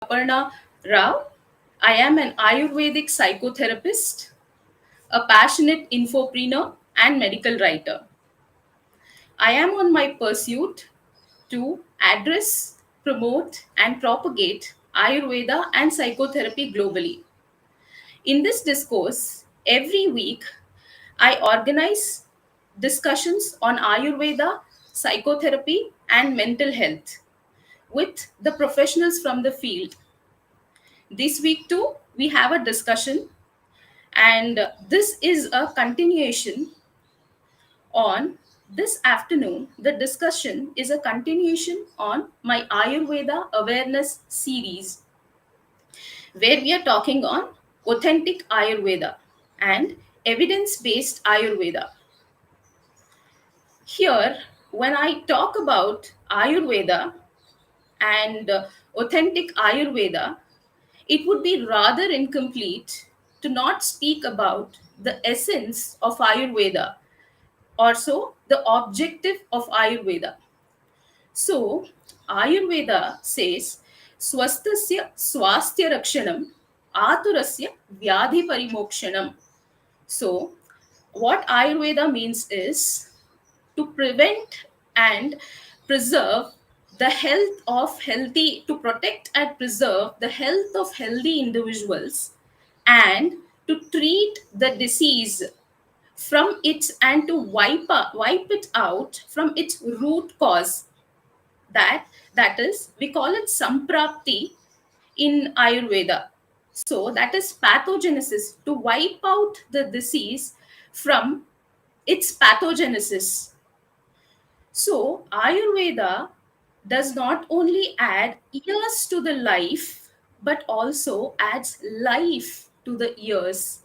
Aparna Rao. I am an Ayurvedic psychotherapist, a passionate infopreneur, and medical writer. I am on my pursuit to address, promote, and propagate Ayurveda and psychotherapy globally. In this discourse, every week I organize discussions on Ayurveda, psychotherapy, and mental health with the professionals from the field. This week, too, we have a discussion, and this is a continuation on this afternoon. The discussion is a continuation on my Ayurveda awareness series, where we are talking on authentic Ayurveda and evidence based Ayurveda. Here, when I talk about Ayurveda and authentic Ayurveda, it would be rather incomplete to not speak about the essence of Ayurveda, also the objective of Ayurveda. So, Ayurveda says, Swastasya swastya rakshanam, aturasya vyadhi parimokshanam. So, what Ayurveda means is to prevent and preserve the health of healthy, to protect and preserve the health of healthy individuals, and to treat the disease from its, and to wipe it out from its root cause. That is, we call it samprapti in Ayurveda. So that is pathogenesis, to wipe out the disease from its pathogenesis. So, Ayurveda does not only add years to the life, but also adds life to the years.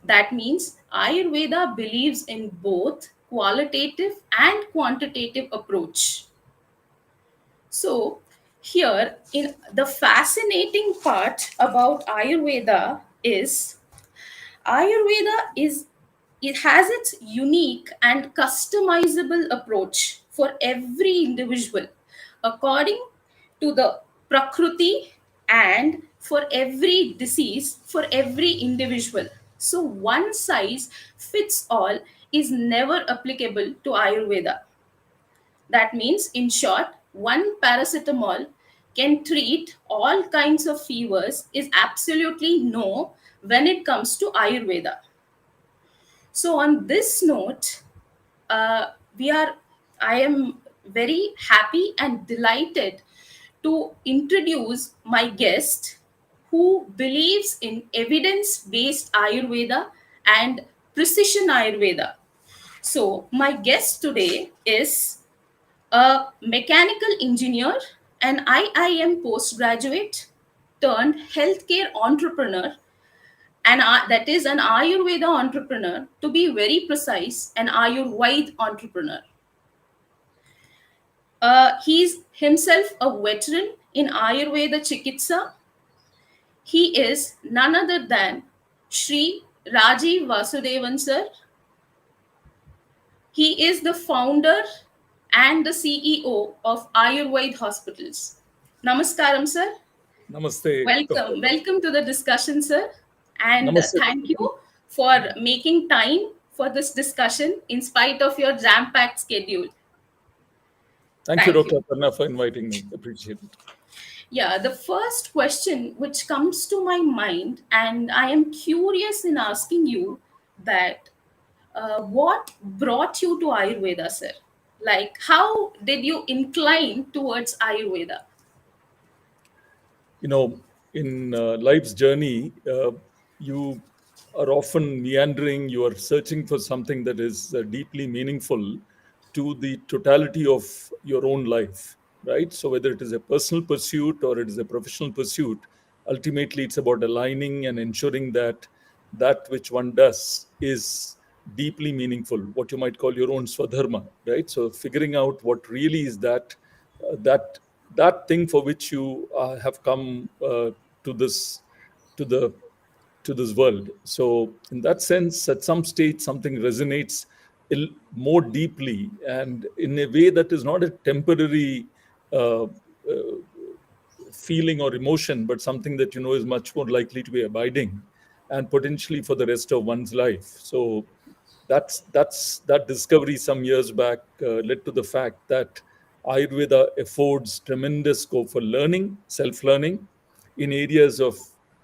That means Ayurveda believes in both qualitative and quantitative approach. So, here in the fascinating part about Ayurveda is Ayurveda is, it has its unique and customizable approach for every individual according to the prakriti, and for every disease for every individual. So one size fits all is never applicable to Ayurveda. That means, in short, one paracetamol can treat all kinds of fevers is absolutely no when it comes to Ayurveda. So, on this note, we are. I am very happy and delighted to introduce my guest, who believes in evidence-based Ayurveda and precision Ayurveda. So, my guest today is a mechanical engineer, an IIM postgraduate turned healthcare entrepreneur, and that is an Ayurveda entrepreneur, to be very precise, an AyurVaid entrepreneur. He's himself a veteran in Ayurveda Chikitsa. He is none other than Shri Rajiv Vasudevan, sir. He is the founder and the CEO of AyurVaid Hospitals. Namaskaram, sir. Namaste, Dr. Welcome to the discussion, sir. And Namaste. thank you for making time for this discussion in spite of your jam packed schedule. Thank you, Thank Dr. you. Aparna, for inviting me. Appreciate it. Yeah, the first question which comes to my mind, and I am curious in asking you that what brought you to Ayurveda, sir? Like, how did you incline towards Ayurveda? You know, in life's journey, you are often meandering, you are searching for something that is deeply meaningful to the totality of your own life, right? So, whether it is a personal pursuit or it is a professional pursuit, ultimately it's about aligning and ensuring that that which one does is deeply meaningful, what you might call your own swadharma, right? So, figuring out what really is that that thing for which you have come to this to the to this world. So in that sense, at some stage something resonates more deeply and in a way that is not a temporary uh, uh, feeling or emotion, but something that you know is much more likely to be abiding and potentially for the rest of one's life. So that discovery some years back led to the fact that Ayurveda affords tremendous scope for learning, self-learning, in areas of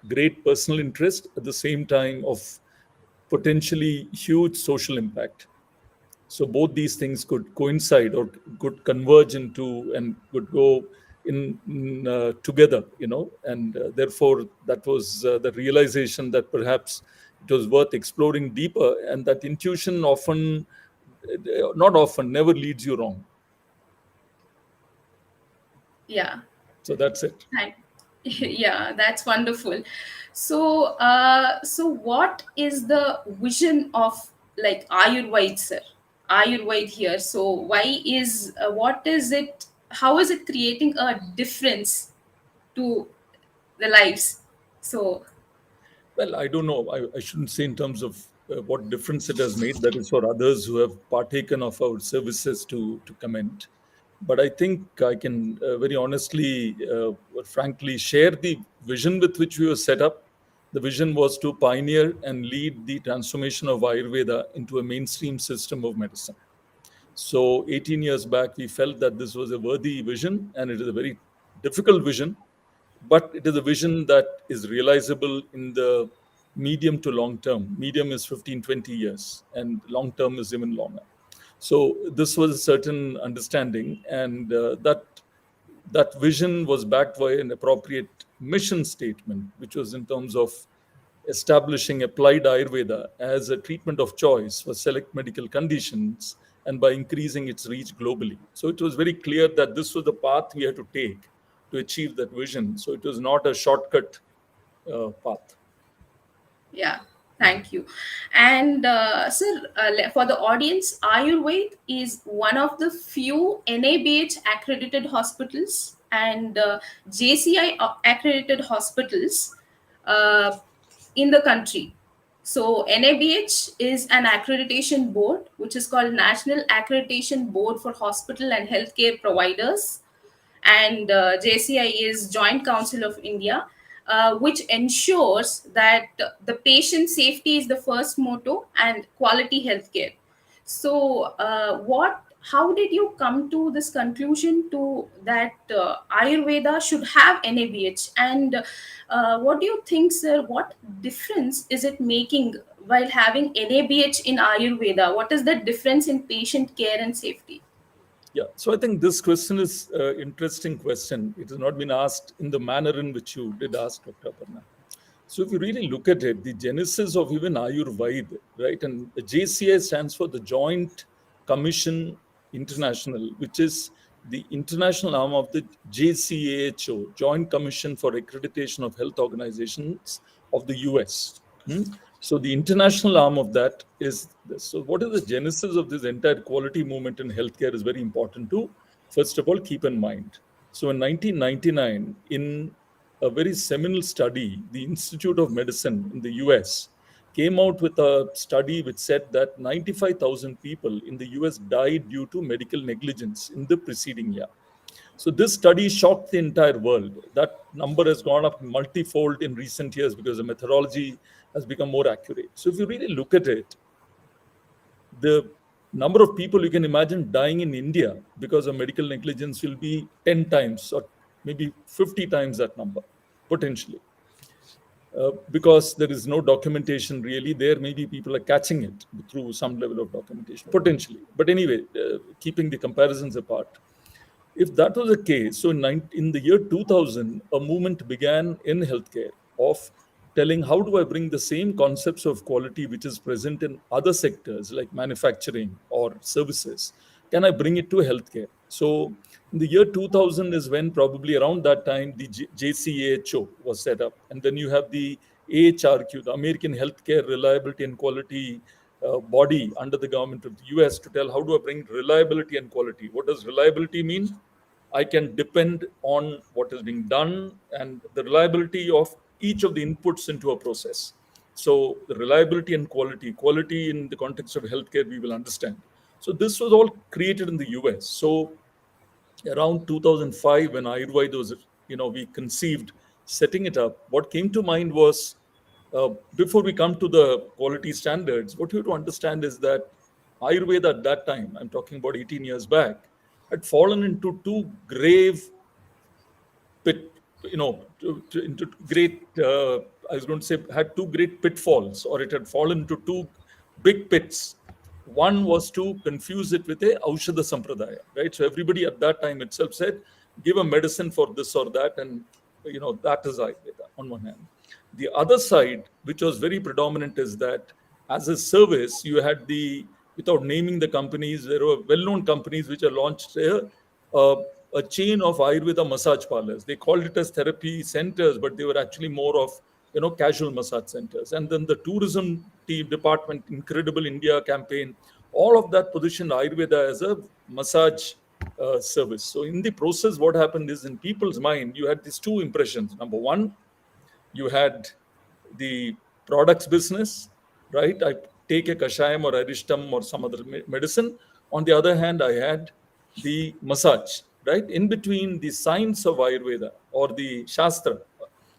great personal interest, at the same time of potentially huge social impact. So both these things could coincide or could converge into and could go in together, and therefore that was the realization that perhaps it was worth exploring deeper, and that intuition often, not often, never leads you wrong. Yeah. So that's it. Thank- yeah, that's wonderful. So, so what is the vision of like Ayurveda, sir? Ayurveda here. So, why is what is it? How is it creating a difference to the lives? So, Well, I don't know. I shouldn't say in terms of what difference it has made. That is for others who have partaken of our services to comment. But I think I can very honestly, or frankly, share the vision with which we were set up. The vision was to pioneer and lead the transformation of Ayurveda into a mainstream system of medicine. So 18 years back, we felt that this was a worthy vision, and it is a very difficult vision, but it is a vision that is realizable in the medium to long term. Medium is 15, 20 years, and long term is even longer. So this was a certain understanding, and that vision was backed by an appropriate mission statement, which was in terms of establishing applied Ayurveda as a treatment of choice for select medical conditions and by increasing its reach globally. So it was very clear that this was the path we had to take to achieve that vision. So it was not a shortcut path. yeah, thank you. And sir, for the audience, Ayurveda is one of the few NABH accredited hospitals and JCI accredited hospitals uh, in the country. So NABH is an accreditation board, which is called National Accreditation Board for Hospital and Healthcare Providers, and JCI is Joint Council of India, which ensures that the patient safety is the first motto and quality healthcare. So, what? How did you come to this conclusion to that Ayurveda should have NABH? And what do you think, sir? What difference is it making while having NABH in Ayurveda? What is the difference in patient care and safety? Yeah, so I think this question is an interesting question. It has not been asked in the manner in which you did ask, Dr. Aparna. So if you really look at it, the genesis of even AyurVaid, right, and the JCI stands for the Joint Commission International, which is the international arm of the JCAHO, Joint Commission for Accreditation of Health Organizations of the US. Hmm? So the international arm of that is this. So what is the genesis of this entire quality movement in healthcare is very important to, first of all, keep in mind. So in 1999, in a very seminal study, the Institute of Medicine in the US came out with a study which said that 95,000 people in the US died due to medical negligence in the preceding year. So this study shocked the entire world. That number has gone up multifold in recent years because the methodology has become more accurate. So if you really look at it, the number of people you can imagine dying in India because of medical negligence will be 10 times or maybe 50 times that number, potentially. Because there is no documentation really. There maybe people are catching it through some level of documentation, potentially. But anyway, keeping the comparisons apart, if that was the case, so in the year 2000, a movement began in healthcare of telling how do I bring the same concepts of quality which is present in other sectors like manufacturing or services, can I bring it to healthcare? So in the year 2000 is when probably around that time the JCAHO was set up. And then you have the AHRQ, the American Healthcare Reliability and Quality body under the government of the US to tell how do I bring reliability and quality. What does reliability mean? I can depend on what is being done and the reliability of each of the inputs into a process. So the reliability and quality in the context of healthcare, we will understand. So this was all created in the US. So around 2005, when Ayurveda was we conceived setting it up, what came to mind was, before we come to the quality standards, what you have to understand is that Ayurveda at that time, I'm talking about 18 years back, had fallen into two grave pit, into great, I was going to say, had two great pitfalls, or it had fallen into two big pits. One was to confuse it with a Aushadha Sampradaya, right? So everybody at that time itself said, give a medicine for this or that, and that is Ayurveda on one hand. The other side, which was very predominant, is that as a service, you had without naming the companies, there were well-known companies which are launched uh, a chain of Ayurveda massage parlors. They called it as therapy centers, but they were actually more of casual massage centers. And then the tourism team department, Incredible India campaign, all of that positioned Ayurveda as a massage service. So in the process, what happened is, in people's mind, you had these two impressions. Number one, you had the products business, right? I take a kashayam or arishtam or some other medicine. On the other hand, I had the massage, right? In between, the science of Ayurveda or the Shastra,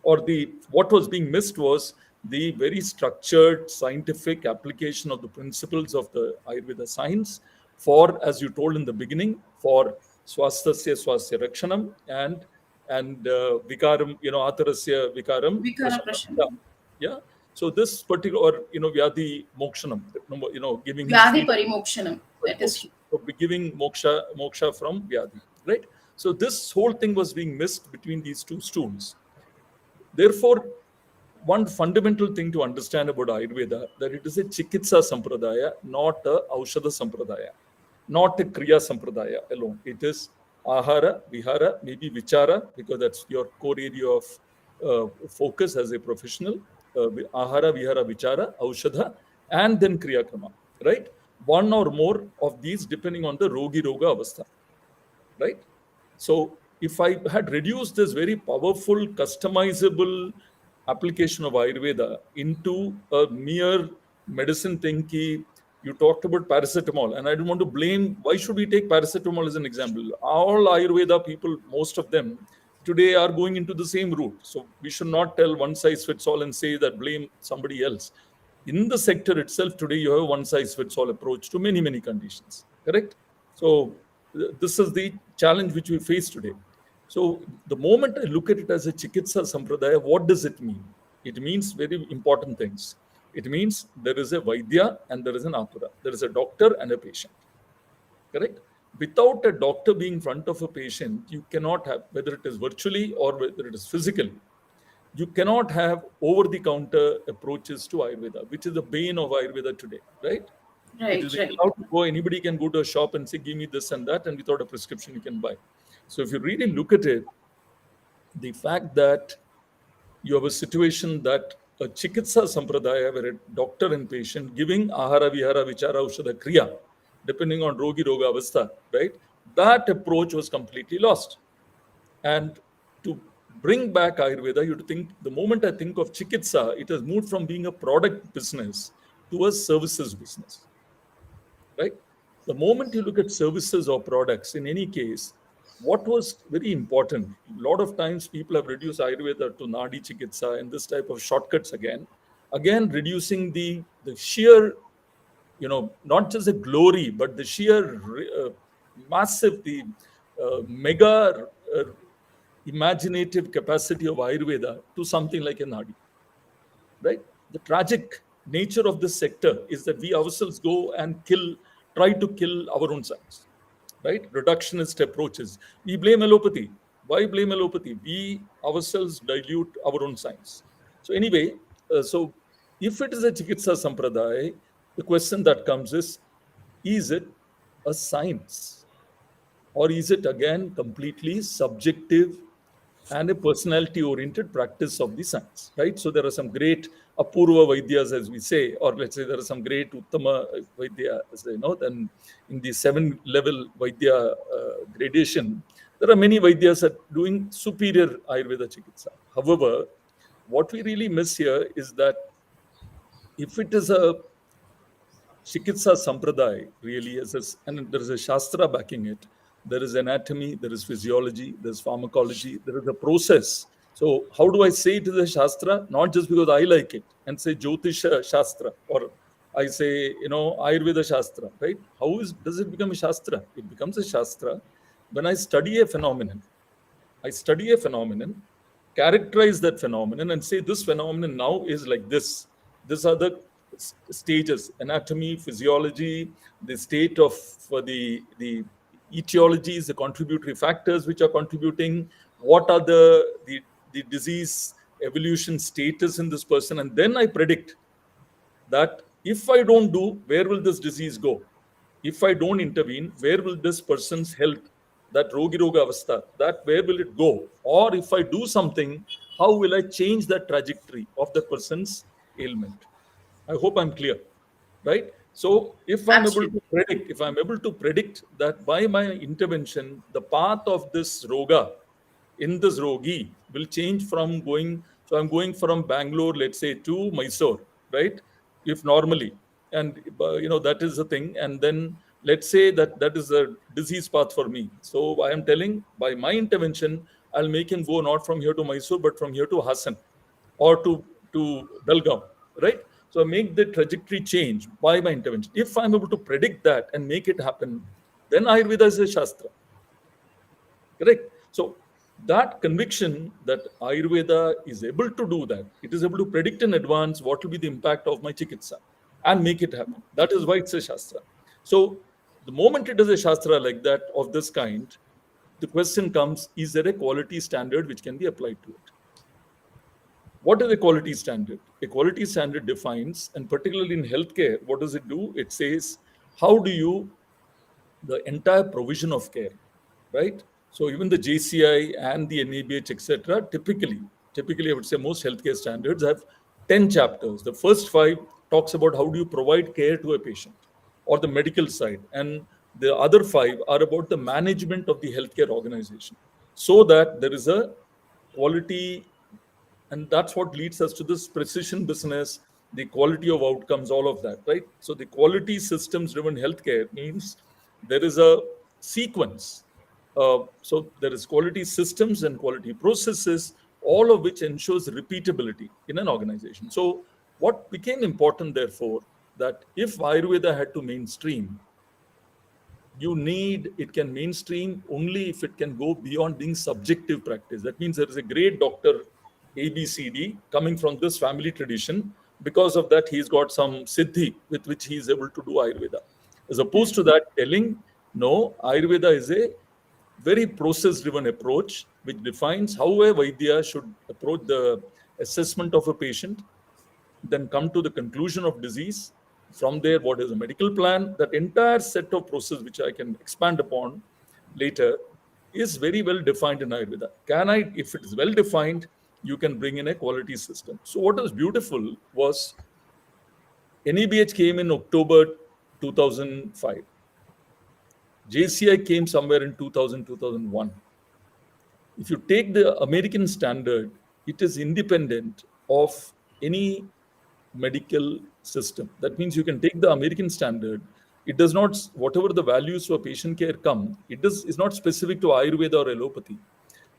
or the what was being missed was the very structured scientific application of the principles of the Ayurveda science for, as you told in the beginning, for swasthasya swasthya rakshanam and vikaram, atarasya vikaram Vikara prashanam. Yeah. Prashanam. Yeah. So this particular, vyadi mokshanam, giving him Vyadhi freedom, Parimokshanam. That is moksha. true. So giving moksha from vyadi, right? So this whole thing was being missed between these two stools. Therefore, one fundamental thing to understand about Ayurveda, that it is a Chikitsa Sampradaya, not a Aushadha Sampradaya, not a Kriya Sampradaya alone. It is Ahara, Vihara, maybe Vichara, because that's your core area of focus as a professional. Ahara, Vihara, Vichara, Aushadha, and then Kriya Krama, right? One or more of these depending on the Rogi Roga Avastha, right? So if I had reduced this very powerful, customizable application of Ayurveda into a mere medicine thing, you talked about paracetamol, and I don't want to blame. Why should we take paracetamol as an example? All Ayurveda people, most of them today, are going into the same route. So we should not tell one size fits all and say that blame somebody else. In the sector itself today, you have one size fits all approach to many, many conditions, correct? So this is the challenge which we face today. So the moment I look at it as a Chikitsa Sampradaya, what does it mean? It means very important things. It means there is a Vaidya and there is an Atura. There is a doctor and a patient. Correct? Without a doctor being in front of a patient, you cannot have, whether it is virtually or whether it is physically, you cannot have over the counter approaches to Ayurveda, which is the bane of Ayurveda today, right? It is Right, right. allowed to go, anybody can go to a shop and say, give me this and that, and without a prescription, you can buy. So if you really look at it, the fact that you have a situation that a Chikitsa Sampradaya, where a doctor and patient giving Ahara, Vihara, Vichara, Aushadha, Kriya, depending on Rogi Roga Avastha, right? That approach was completely lost. And to bring back Ayurveda, you have to think, the moment I think of Chikitsa, it has moved from being a product business to a services business, right? The moment you look at services or products, in any case, what was very important, a lot of times people have reduced Ayurveda to Nadi Chikitsa and this type of shortcuts again reducing the sheer, not just the glory, but the sheer massive, the mega imaginative capacity of Ayurveda to something like a Nadi, right? The tragic nature of this sector is that we ourselves go and try to kill our own science, right? Reductionist approaches. We blame allopathy. Why blame allopathy? We ourselves dilute our own science. So anyway, so if it is a Chikitsa Sampradaya, the question that comes is it a science? Or is it again completely subjective and a personality oriented practice of the science, right? So there are some great Apurva Vaidyas, as we say, or let's say there are some great Uttama Vaidya, as then in the 7-level Vaidya gradation, there are many Vaidyas are doing superior Ayurveda Chikitsa. However, what we really miss here is that if it is a Chikitsa Sampradaya, really, and there is a Shastra backing it, There is anatomy, there is physiology, there's pharmacology, there is a process. So how do I say it is a Shastra? Not just because I like it and say Jyotisha Shastra, or I say, Ayurveda Shastra, right? Does it become a Shastra? It becomes a Shastra when I study a phenomenon. I study a phenomenon, characterize that phenomenon, and say this phenomenon now is like this. These are the stages: anatomy, physiology, the state of the etiologies, the contributory factors which are contributing. What are the disease evolution status in this person, and then I predict that if I don't do, where will this disease go? If I don't intervene, where will this person's health, that rogi roga avastha, that where will it go? Or if I do something, how will I change that trajectory of the person's ailment? I hope I'm clear, right? So Absolutely. if I'm able to predict that by my intervention, the path of this roga in this rogi will change from going. So I'm going from Bangalore, let's say, to Mysore, right? If normally, and that is the thing. And then let's say that that is a disease path for me. So I am telling by my intervention, I'll make him go not from here to Mysore, but from here to Hassan or to Belgaum, right? So I make the trajectory change by my intervention. If I'm able to predict that and make it happen, then Ayurveda is a Shastra. Correct. So that conviction that Ayurveda is able to do that, it is able to predict in advance what will be the impact of my chikitsa and make it happen. That is why it's a Shastra. So the moment it is a Shastra like that of this kind, the question comes, is there a quality standard which can be applied to it? What is a quality standard? A quality standard defines, and particularly in healthcare, what does it do? It says, how do you, the entire provision of care, right? So even the JCI and the NABH, etc., typically, I would say most healthcare standards have 10 chapters. The first five talks about how do you provide care to a patient or the medical side, and the other five are about the management of the healthcare organization, so that there is a quality, and that's what leads us to this precision business, the quality of outcomes, all of that, right? So the quality systems driven healthcare means there is a sequence. So there is quality systems and quality processes, all of which ensures repeatability in an organization. So what became important, therefore, that if Ayurveda had to mainstream, it can mainstream only if it can go beyond being subjective practice. That means there is a great doctor ABCD coming from this family tradition. Because of that, he's got some siddhi with which he is able to do Ayurveda. As opposed to that, telling no, Ayurveda is a very process driven approach which defines how a Vaidya should approach the assessment of a patient, then come to the conclusion of disease. From there, what is a medical plan? That entire set of process, which I can expand upon later, is very well defined in Ayurveda. If it is well defined, you can bring in a quality system. So what was beautiful was NABH came in October 2005. JCI came somewhere in 2000, 2001. If you take the American standard, it is independent of any medical system. That means you can take the American standard. It does not, whatever the values for patient care come, is not specific to Ayurveda or allopathy.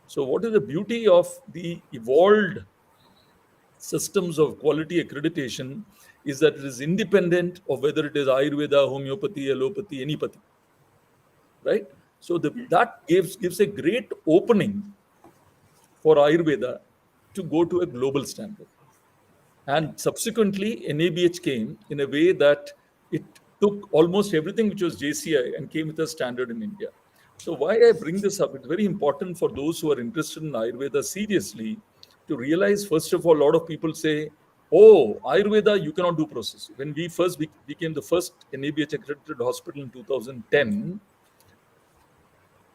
So, what is the beauty of the evolved systems of quality accreditation is that it is independent of whether it is Ayurveda, homeopathy, allopathy, anypathy, right? So, that gives a great opening for Ayurveda to go to a global standard. And subsequently, NABH came in a way that it took almost everything which was JCI and came with a standard in India. So, why I bring this up, it's very important for those who are interested in Ayurveda seriously to realize, first of all, a lot of people say, oh, Ayurveda, you cannot do process. When we first became the first NABH accredited hospital in 2010,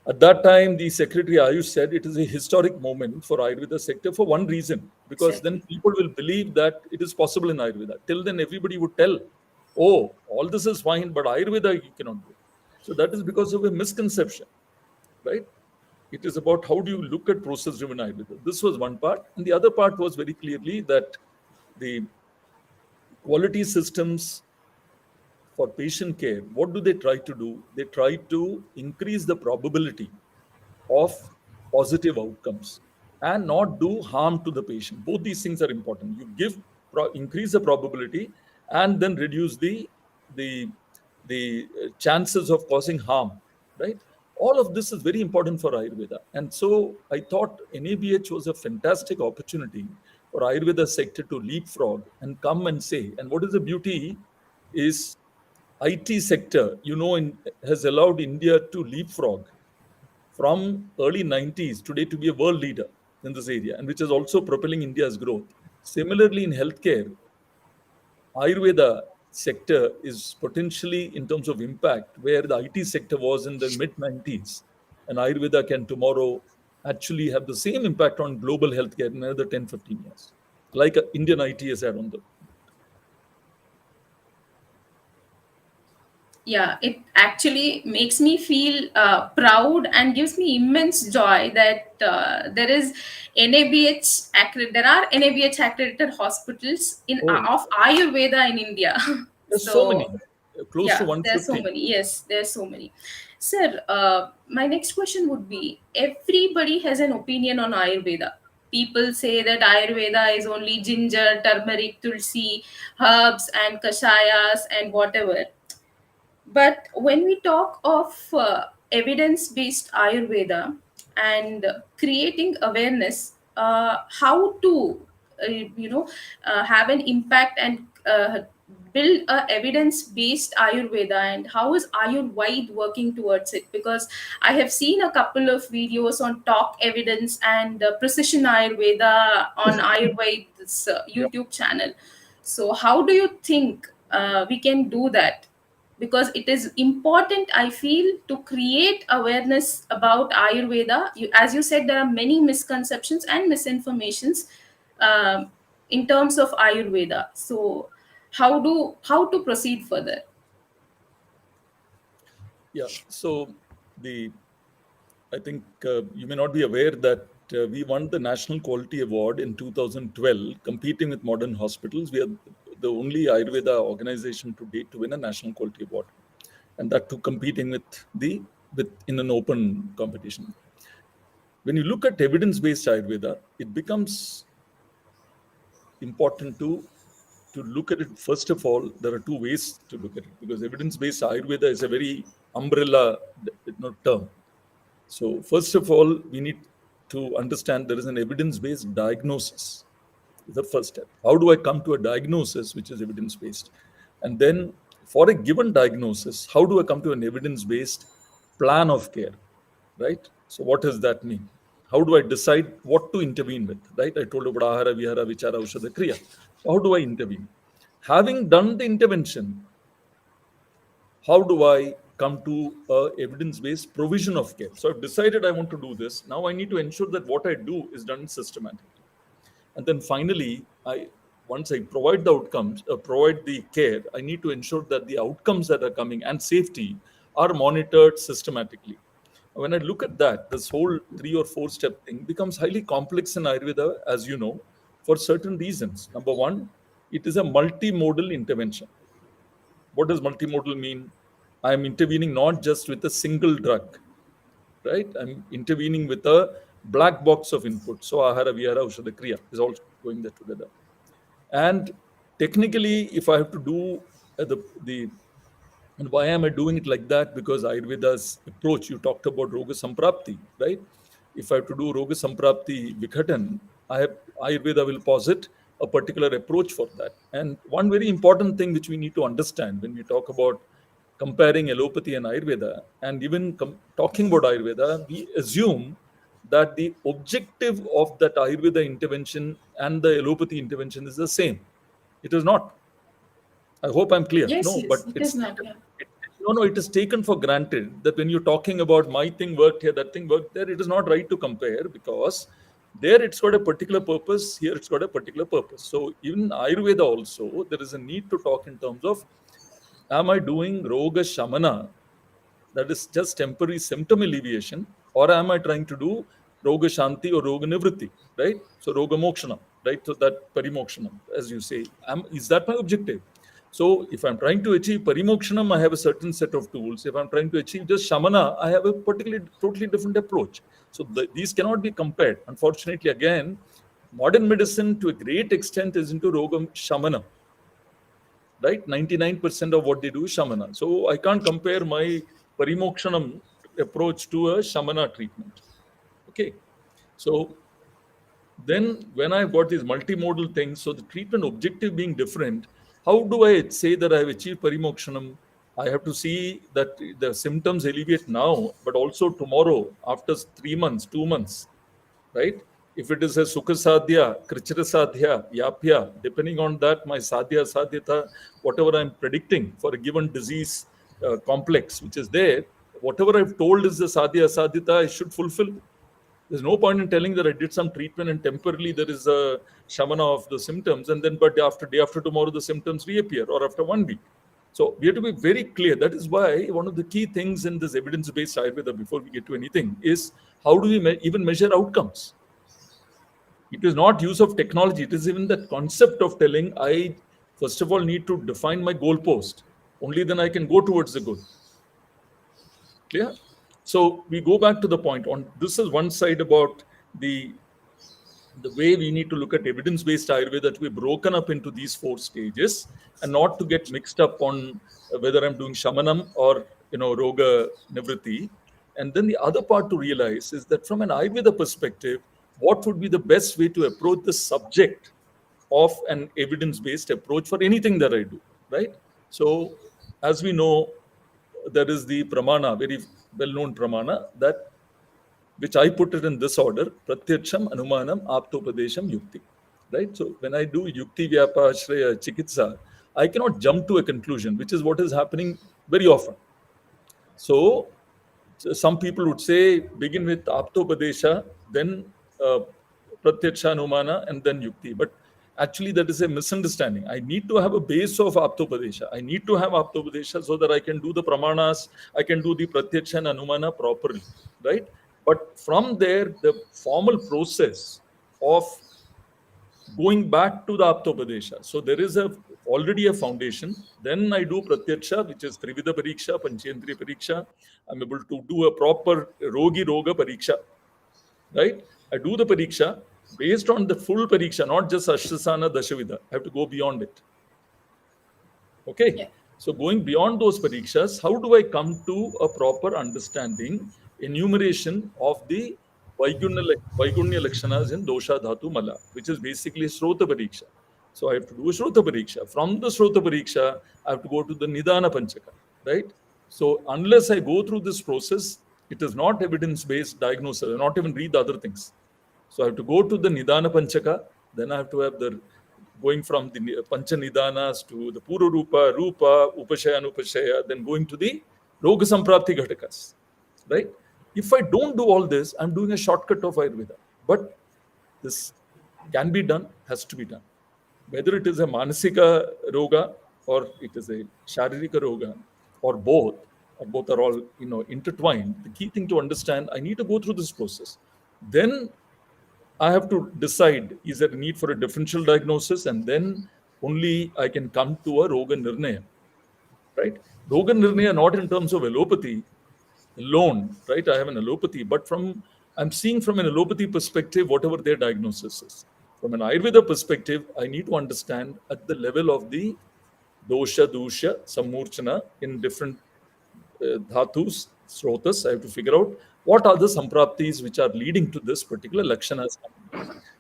at that time, the Secretary Ayush said it is a historic moment for Ayurveda sector for one reason, because then Exactly. people will believe that it is possible in Ayurveda. Till then, everybody would tell, oh, all this is fine, but Ayurveda you cannot do. So that is because of a misconception, right? It is about how do you look at process-driven Ayurveda. This was one part. And the other part was very clearly that the quality systems for patient care, what do they try to do? They try to increase the probability of positive outcomes and not do harm to the patient. Both these things are important. You increase the probability and then reduce the chances of causing harm, right? All of this is very important for Ayurveda. And so I thought NABH was a fantastic opportunity for Ayurveda sector to leapfrog and come and say, and what is the beauty is IT sector, has allowed India to leapfrog from early 90s today to be a world leader in this area, and which is also propelling India's growth. Similarly, in healthcare, Ayurveda sector is potentially in terms of impact where the IT sector was in the mid 90s, and Ayurveda can tomorrow actually have the same impact on global healthcare in another 10, 15 years, like Indian IT has had on the. Yeah, it actually makes me feel proud and gives me immense joy that there are NABH accredited hospitals in Oh, of Ayurveda in India. there's so So many, close to yeah, there's so 150. many. Yes, there's so many. Sir, my next question would be: everybody has an opinion on Ayurveda. People say that Ayurveda is only ginger, turmeric, tulsi, herbs, and kashayas, and whatever. But when we talk of evidence based Ayurveda and creating awareness, how to, have an impact and build a evidence based Ayurveda, and how is AyurVaid working towards it? Because I have seen a couple of videos on talk evidence and precision Ayurveda on AyurVaid's Yeah. YouTube channel. So, how do you think we can do that? Because it is important, I feel, to create awareness about Ayurveda. As you said, there are many misconceptions and misinformations in terms of Ayurveda. So how to proceed further? Yeah. So the I think you may not be aware that we won the National Quality Award in 2012, competing with modern hospitals. We are the only Ayurveda organization to date to win a National Quality Award, and that too competing with in an open competition. When you look at evidence-based Ayurveda, it becomes important to look at it. First of all, there are two ways to look at it because evidence-based Ayurveda is a very umbrella term. So, first of all, we need to understand there is an evidence based diagnosis. The first step. How do I come to a diagnosis which is evidence based? And then, for a given diagnosis, how do I come to an evidence based plan of care? Right? So, what does that mean? How do I decide what to intervene with? Right? I told you about Ahara, Vihara, Vichara, Aushadha, Kriya. So, how do I intervene? Having done the intervention, how do I come to a evidence-based provision of care? So I've decided I want to do this. Now I need to ensure that what I do is done systematically. And then finally, once I provide the outcomes, provide the care, I need to ensure that the outcomes that are coming and safety are monitored systematically. When I look at that, this whole 3 or 4 step thing becomes highly complex in Ayurveda, as you know, for certain reasons. Number one, it is a multimodal intervention. What does multimodal mean? I'm intervening not just with a single drug, right? I'm intervening with a black box of input. So ahara, vihara, ushada, kriya is all going there together. And technically, if I have to do the and why am I doing it like that? Because Ayurveda's approach, you talked about Roga Samprapti, right? If I have to do Roga Samprapti Vikhatan, Ayurveda will posit a particular approach for that. And one very important thing which we need to understand when we talk about comparing allopathy and Ayurveda, and even talking about Ayurveda, we assume that the objective of that Ayurveda intervention and the allopathy intervention is the same. It is not. I hope I'm clear. Yes, No, yes, but it it's is not. taken, Yeah. it, no, no. It is taken for granted that when you're talking about my thing worked here, that thing worked there, it is not right to compare because there it's got a particular purpose. Here it's got a particular purpose. So even Ayurveda also, there is a need to talk in terms of: am I doing Roga Shamana, that is just temporary symptom alleviation, or am I trying to do Roga Shanti or Roga Nivritti, right? So Roga Mokshana, right? So that Parimokshanam, as you say, is that my objective? So if I'm trying to achieve parimokshanam, I have a certain set of tools. If I'm trying to achieve just shamana, I have a particularly totally different approach. So these cannot be compared. Unfortunately, again, modern medicine to a great extent is into rogam shamana, right? 99% of what they do is shamana. So I can't compare my parimokshanam approach to a shamana treatment. Okay. So then when I've got these multimodal things, so the treatment objective being different, how do I say that I've achieved parimokshanam? I have to see that the symptoms alleviate now, but also tomorrow, after 3 months, 2 months, right? If it is a sukha sadhya, krichira sadhya, yapya, depending on that, my sadhya, sadhyata, whatever I'm predicting for a given disease complex which is there, whatever I've told is the sadhya, sadhyata, I should fulfill. There's no point in telling that I did some treatment and temporarily there is a shamana of the symptoms, and then but after day after tomorrow the symptoms reappear, or after 1 week. So we have to be very clear. That is why one of the key things in this evidence-based Ayurveda, before we get to anything, is how do we even measure outcomes? It is not use of technology. It is even the concept of telling I first of all need to define my goalpost. Only then I can go towards the goal. Clear? So we go back to the point. On this is one side about the way we need to look at evidence-based Ayurveda to be broken up into these 4 stages and not to get mixed up on whether I'm doing shamanam or roga nivritti. And then the other part to realize is that from an Ayurveda perspective, what would be the best way to approach the subject of an evidence-based approach for anything that I do, right? So as we know, there is the pramana, very well-known pramana, that which I put it in this order: pratyaksham, anumanam, aptopadesham, yukti. Right? So when I do yukti, vyapa, shraya, chikitsa, I cannot jump to a conclusion, which is what is happening very often. So some people would say begin with aptopadesha, then pratyaksha, anumana, and then yukti. But actually that is a misunderstanding. I need to have a base of aptopadesha. I need to have aptopadesha so that I can do the pramanas, I can do the pratyaksha and anumana properly, right? But from there, the formal process of going back to the aptopadesha. So there is already a foundation. Then I do pratyaksha, which is trivida pariksha, panchendriya pariksha. I'm able to do a proper rogi roga pariksha, right? I do the pariksha based on the full pariksha, not just ashtasana dashavida. I have to go beyond it. Okay. Yeah. So going beyond those parikshas, how do I come to a proper understanding, enumeration of the Vaigunya Lakshanas in Dosha Dhatu Mala, which is basically Srota Pariksha. So I have to do a Srota Pariksha. From the Srota Pariksha, I have to go to the Nidana Panchaka, right? So unless I go through this process, it is not evidence-based diagnosis. I will not even read the other things. So I have to go to the Nidana Panchaka, then I have to have the going from the Pancha Nidanas to the Pura Rupa, Rupa, Upashaya, Anupashaya, then going to the Roga Samprapti Ghatakas, right? If I don't do all this, I'm doing a shortcut of Ayurveda. But this can be done, has to be done. Whether it is a Manasika Roga or it is a Sharirika Roga or both are all intertwined. The key thing to understand, I need to go through this process. Then I have to decide, is there a need for a differential diagnosis, and then only I can come to a Roga Nirnaya, right? Roga Nirnaya not in terms of allopathy alone, right? I have an allopathy, but I'm seeing from an allopathy perspective whatever their diagnosis is. From an Ayurveda perspective, I need to understand at the level of the dosha, dusha, sammurchana in different dhatus, srotas. I have to figure out what are the sampraptis which are leading to this particular lakshanas.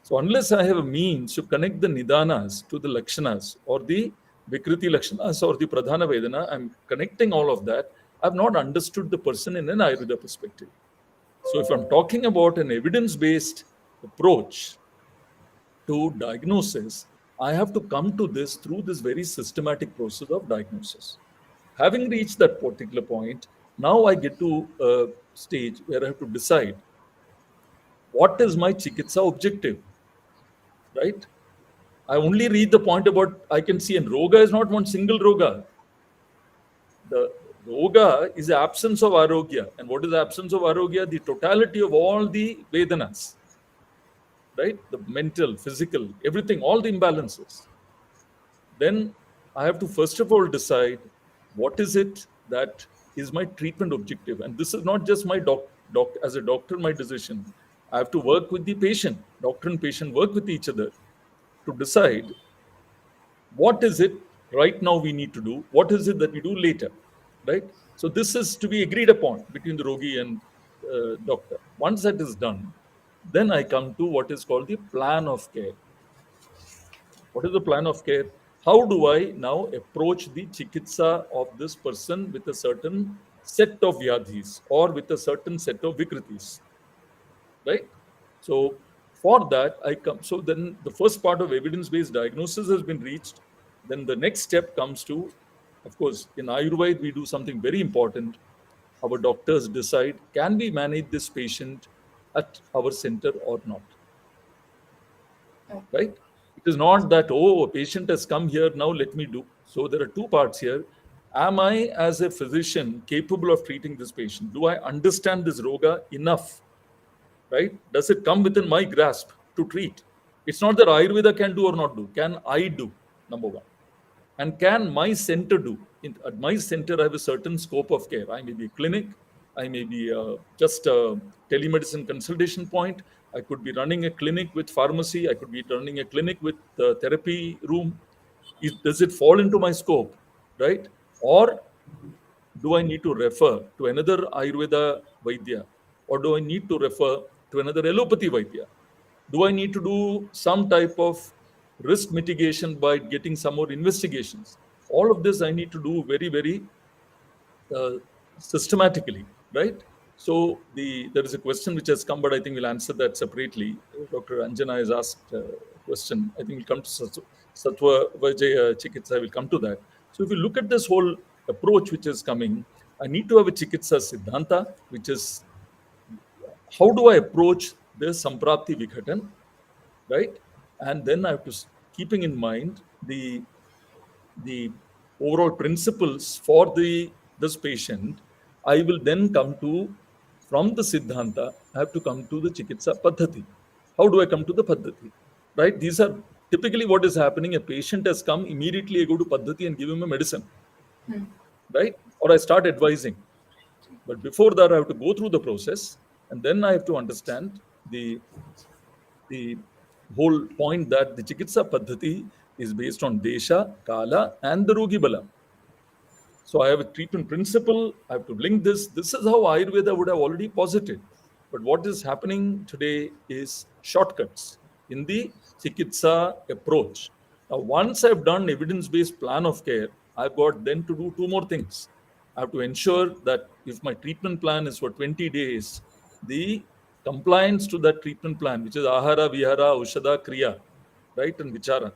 So unless I have a means to connect the nidanas to the lakshanas or the vikriti lakshanas or the pradhana vedana, I'm connecting all of that. I've not understood the person in an Ayurveda perspective. So if I'm talking about an evidence-based approach to diagnosis, I have to come to this through this very systematic process of diagnosis. Having reached that particular point, now I get to a stage where I have to decide what is my chikitsa objective, right? I only read the point about I can see, and roga is not one single roga. The roga is the absence of arogya. And what is the absence of arogya? The totality of all the vedanas, right? The mental, physical, everything, all the imbalances. Then I have to first of all decide what is it that is my treatment objective. And this is not just my as a doctor, my decision. I have to work with the patient. Doctor and patient work with each other to decide what is it right now we need to do, what is it that we do later, right? So this is to be agreed upon between the rogi and doctor. Once that is done, then I come to what is called the plan of care. What is the plan of care? How do I now approach the chikitsa of this person with a certain set of vyadhis or with a certain set of vikritis, right? So for that I come, so then the first part of evidence based diagnosis has been reached. Then the next step comes to, of course, in Ayurveda we do something very important. Our doctors decide, can we manage this patient at our center or not, right? It is not that, oh, a patient has come here, now let me do. So there are two parts here. Am I, as a physician, capable of treating this patient? Do I understand this roga enough, right? Does it come within my grasp to treat? It's not that Ayurveda can do or not do. Can I do? Number one. And can my center do? At my center, I have a certain scope of care. I may be a clinic, I may be just a telemedicine consultation point. I could be running a clinic with pharmacy. I could be running a clinic with therapy room. Does it fall into my scope, right? Or do I need to refer to another Ayurveda Vaidya? Or do I need to refer to another allopathy Vaidya? Do I need to do some type of risk mitigation by getting some more investigations? All of this I need to do very, very uh, systematically, right? So there is a question which has come, but I think we'll answer that separately. Dr. Anjana has asked a question. I think we'll come to Sattva Vajaya Chikitsa. We'll come to that. So if you look at this whole approach which is coming, I need to have a Chikitsa Siddhanta, which is how do I approach this Samprapti Vighatan, right? And then I have to, keeping in mind the overall principles for this patient, I will then come to, from the Siddhanta, I have to come to the Chikitsa Paddhati. How do I come to the Paddhati? Right? These are typically what is happening. A patient has come, immediately I go to Paddhati and give him a medicine, right? Or I start advising. But before that, I have to go through the process, and then I have to understand the whole point that the Chikitsa Paddhati is based on Desha, Kala, and the Rogi Bala. So I have a treatment principle. I have to link this. This is how Ayurveda would have already posited. But what is happening today is shortcuts in the Chikitsa approach. Now, once I've done evidence-based plan of care, I've got then to do two more things. I have to ensure that if my treatment plan is for 20 days, the compliance to that treatment plan, which is Ahara, Vihara, Ushada, Kriya, right, and Vichara,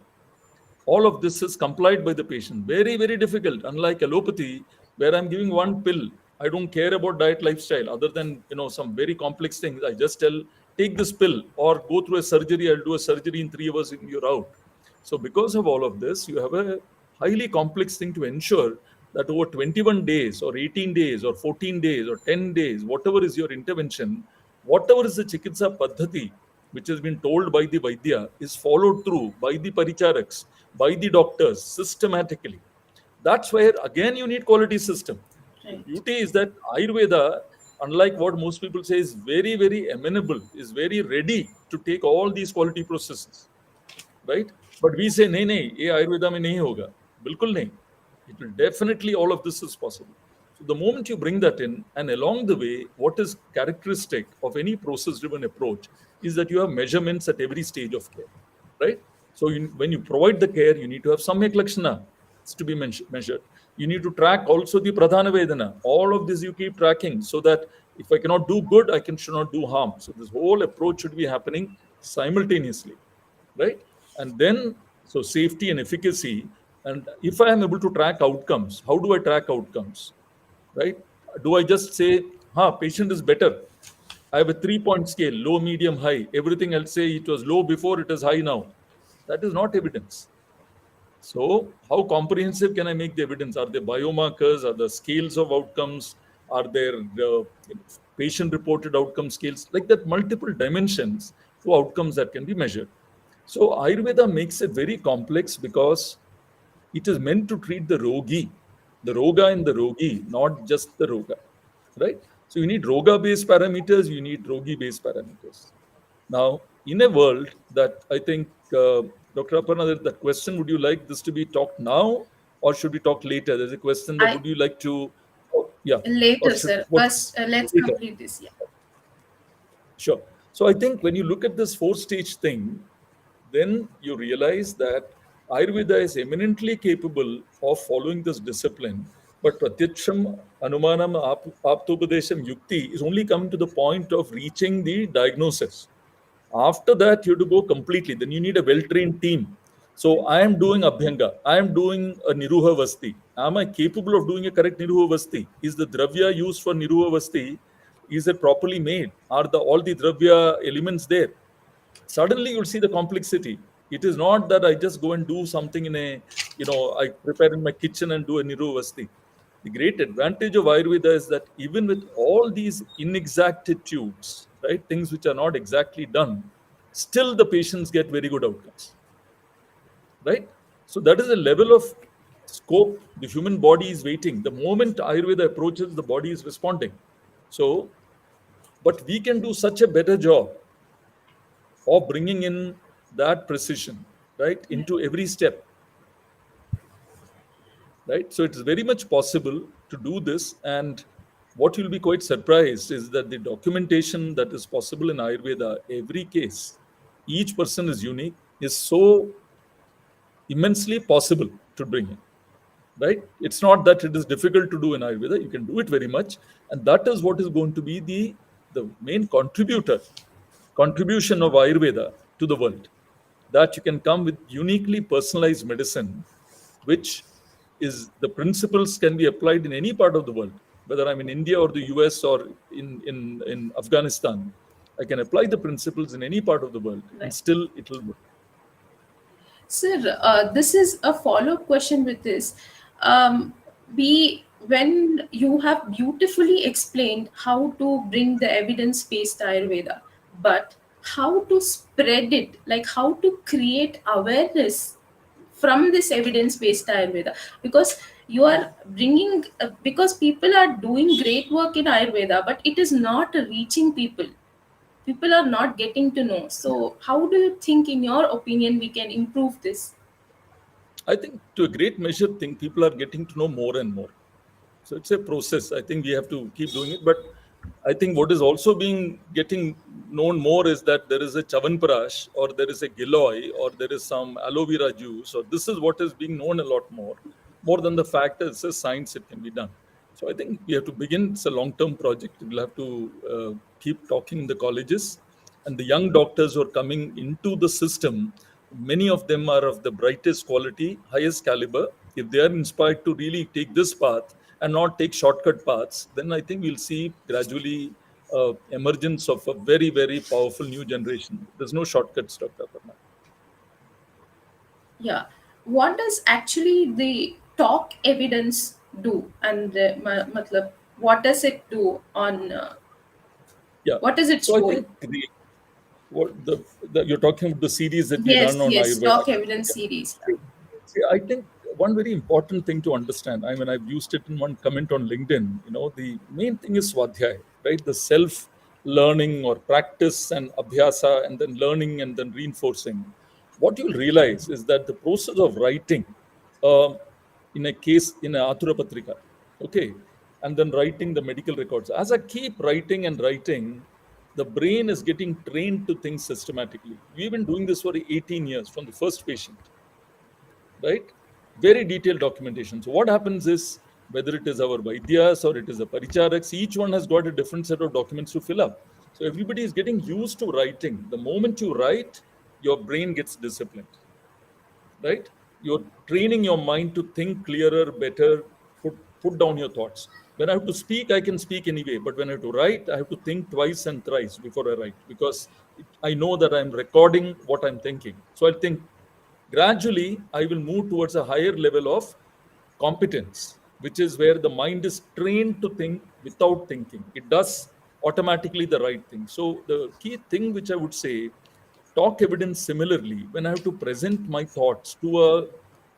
all of this is complied by the patient. Very, very difficult. Unlike allopathy, where I'm giving one pill, I don't care about diet lifestyle other than some very complex things. I just tell, take this pill or go through a surgery. I'll do a surgery in 3 hours and you're out. So because of all of this, you have a highly complex thing to ensure that over 21 days or 18 days or 14 days or 10 days, whatever is your intervention, whatever is the Chikitsa Paddhati, which has been told by the Vaidya, is followed through by the Paricharaks, by the doctors systematically. That's where, again, you need quality system. The beauty is that Ayurveda, unlike what most people say, is very, very amenable, is very ready to take all these quality processes, right? But we say, nahi, ye Ayurveda mein nahi hoga. Bilkul nahi. It will definitely, all of this is possible. So the moment you bring that in, and along the way, what is characteristic of any process-driven approach is that you have measurements at every stage of care, right? So when you provide the care, you need to have samyak lakshana to be measured. You need to track also the pradhana vedana. All of this you keep tracking so that if I cannot do good, I should not do harm. So this whole approach should be happening simultaneously, right? And then, so safety and efficacy. And if I am able to track outcomes, how do I track outcomes, right? Do I just say, patient is better? I have a 3-point scale, low, medium, high. Everything else say it was low before, it is high now. That is not evidence. So how comprehensive can I make the evidence? Are there biomarkers? Are there scales of outcomes? Are there patient-reported outcome scales? Like that, multiple dimensions to outcomes that can be measured. So Ayurveda makes it very complex because It is meant to treat the rogi, the roga and the rogi, not just the roga, right? So you need roga-based parameters, you need rogi-based parameters. Now, in a world that I think, Dr. Aparna, that question, would you like this to be talked now or should we talk later? There's a question that I would you like to, oh, yeah, or later, should, sir. what, First, let's later? complete this. Yeah. Sure. So I think when you look at this four-stage thing, then you realize that Ayurveda is eminently capable of following this discipline. But Pratyaksham, Anumanam, Aptopadesham, Yukti is only coming to the point of reaching the diagnosis. After that, you have to go completely. Then you need a well-trained team. So I am doing Abhyanga. I am doing a Niruha Vasti. Am I capable of doing a correct Niruha Vasti? Is the Dravya used for Niruha Vasti, is it properly made? Are the all the Dravya elements there? Suddenly you'll see the complexity. It is not that I just go and do something in a, I prepare in my kitchen and do a Niru Vasti. The great advantage of Ayurveda is that even with all these inexactitudes, right, things which are not exactly done, still the patients get very good outcomes, right? So that is a level of scope the human body is waiting. The moment Ayurveda approaches, the body is responding. So, but we can do such a better job of bringing in that precision, right, into every step, right? So it's very much possible to do this. And what you'll be quite surprised is that the documentation that is possible in Ayurveda, every case, each person is unique, is so immensely possible to bring in, right? It's not that it is difficult to do in Ayurveda. You can do it very much. And that is what is going to be the main contribution of Ayurveda to the world, that you can come with uniquely personalized medicine, which is the principles can be applied in any part of the world, whether I'm in India or the US or in Afghanistan. I can apply the principles in any part of the world and Right. still it will work. Sir, this is a follow-up question with this. When you have beautifully explained how to bring the evidence-based Ayurveda, but how to spread it, like how to create awareness from this evidence-based Ayurveda, because you are bringing, because people are doing great work in Ayurveda, but it is not reaching people. People are not getting to know. So, how do you think, in your opinion, we can improve this? I think to a great measure, think people are getting to know more and more. So it's a process. I think we have to keep doing it. But I think what is also being getting known more is that there is a chavanprash or there is a giloy or there is some aloe vera juice, or this is what is being known a lot more than the fact that it's a science it can be done. So I think we have to begin. It's a long-term project. We'll have to keep talking in the colleges, and the young doctors who are coming into the system. Many of them are of the brightest quality, highest caliber. If they are inspired to really take this path and not take shortcut paths, then I think we'll see gradually emergence of a very, very powerful new generation. There's no shortcuts, Dr. Aparna. Yeah. What does actually the talk evidence do? And matlab, what does it do on, Yeah. what is its So I role? think you're talking about the series that we Yes, run on yes, Ayurveda. talk evidence Yeah. series. See, I think one very important thing to understand, I mean, I've used it in one comment on LinkedIn, the main thing is Swadhyay, right? The self learning or practice and abhyasa and then learning and then reinforcing. What you'll realize is that the process of writing um, in a case, in a Athura Patrika, okay, and then writing the medical records. As I keep writing and writing, the brain is getting trained to think systematically. We've been doing this for 18 years from the first patient, right? Very detailed documentation. So what happens is, whether it is our Vaidyas or it is the Paricharaks, each one has got a different set of documents to fill up. So everybody is getting used to writing. The moment you write, your brain gets disciplined, right? You're training your mind to think clearer, better, put down your thoughts. When I have to speak, I can speak anyway. But when I have to write, I have to think twice and thrice before I write, because I know that I'm recording what I'm thinking. So I'll think gradually, I will move towards a higher level of competence, which is where the mind is trained to think without thinking. It does automatically the right thing. So the key thing which I would say, talk evidence similarly, when I have to present my thoughts to a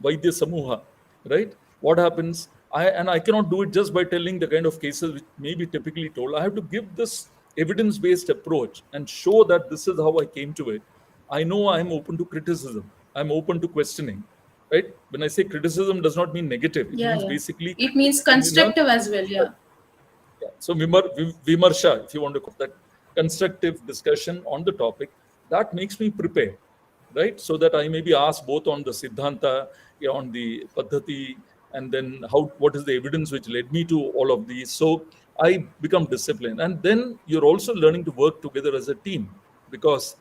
Vaidya Samuha, right? What happens? I cannot do it just by telling the kind of cases which may be typically told. I have to give this evidence-based approach and show that this is how I came to it. I know I am open to criticism. I'm open to questioning, right? When I say criticism, does not mean negative. It Yeah, means yeah. basically It means learn. constructive as well. Yeah. Yeah. So vimarsha, if you want to call that constructive discussion on the topic, that makes me prepare, right? So that I may be asked both on the siddhanta, yeah, on the paddhati, and then what is the evidence which led me to all of these. So I become disciplined, and then you're also learning to work together as a team, because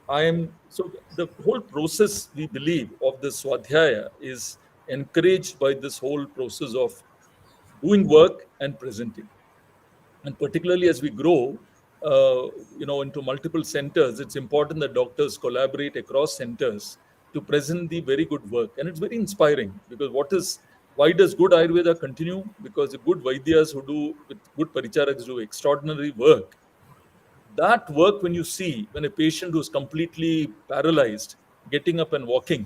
I am so the whole process we believe of this swadhyaya is encouraged by this whole process of doing work and presenting. And particularly as we grow, into multiple centers, it's important that doctors collaborate across centers to present the very good work. And it's very inspiring, because why does good Ayurveda continue? Because the good Vaidyas who do with good Paricharakas do extraordinary work. That work, when you see when a patient who's completely paralyzed getting up and walking,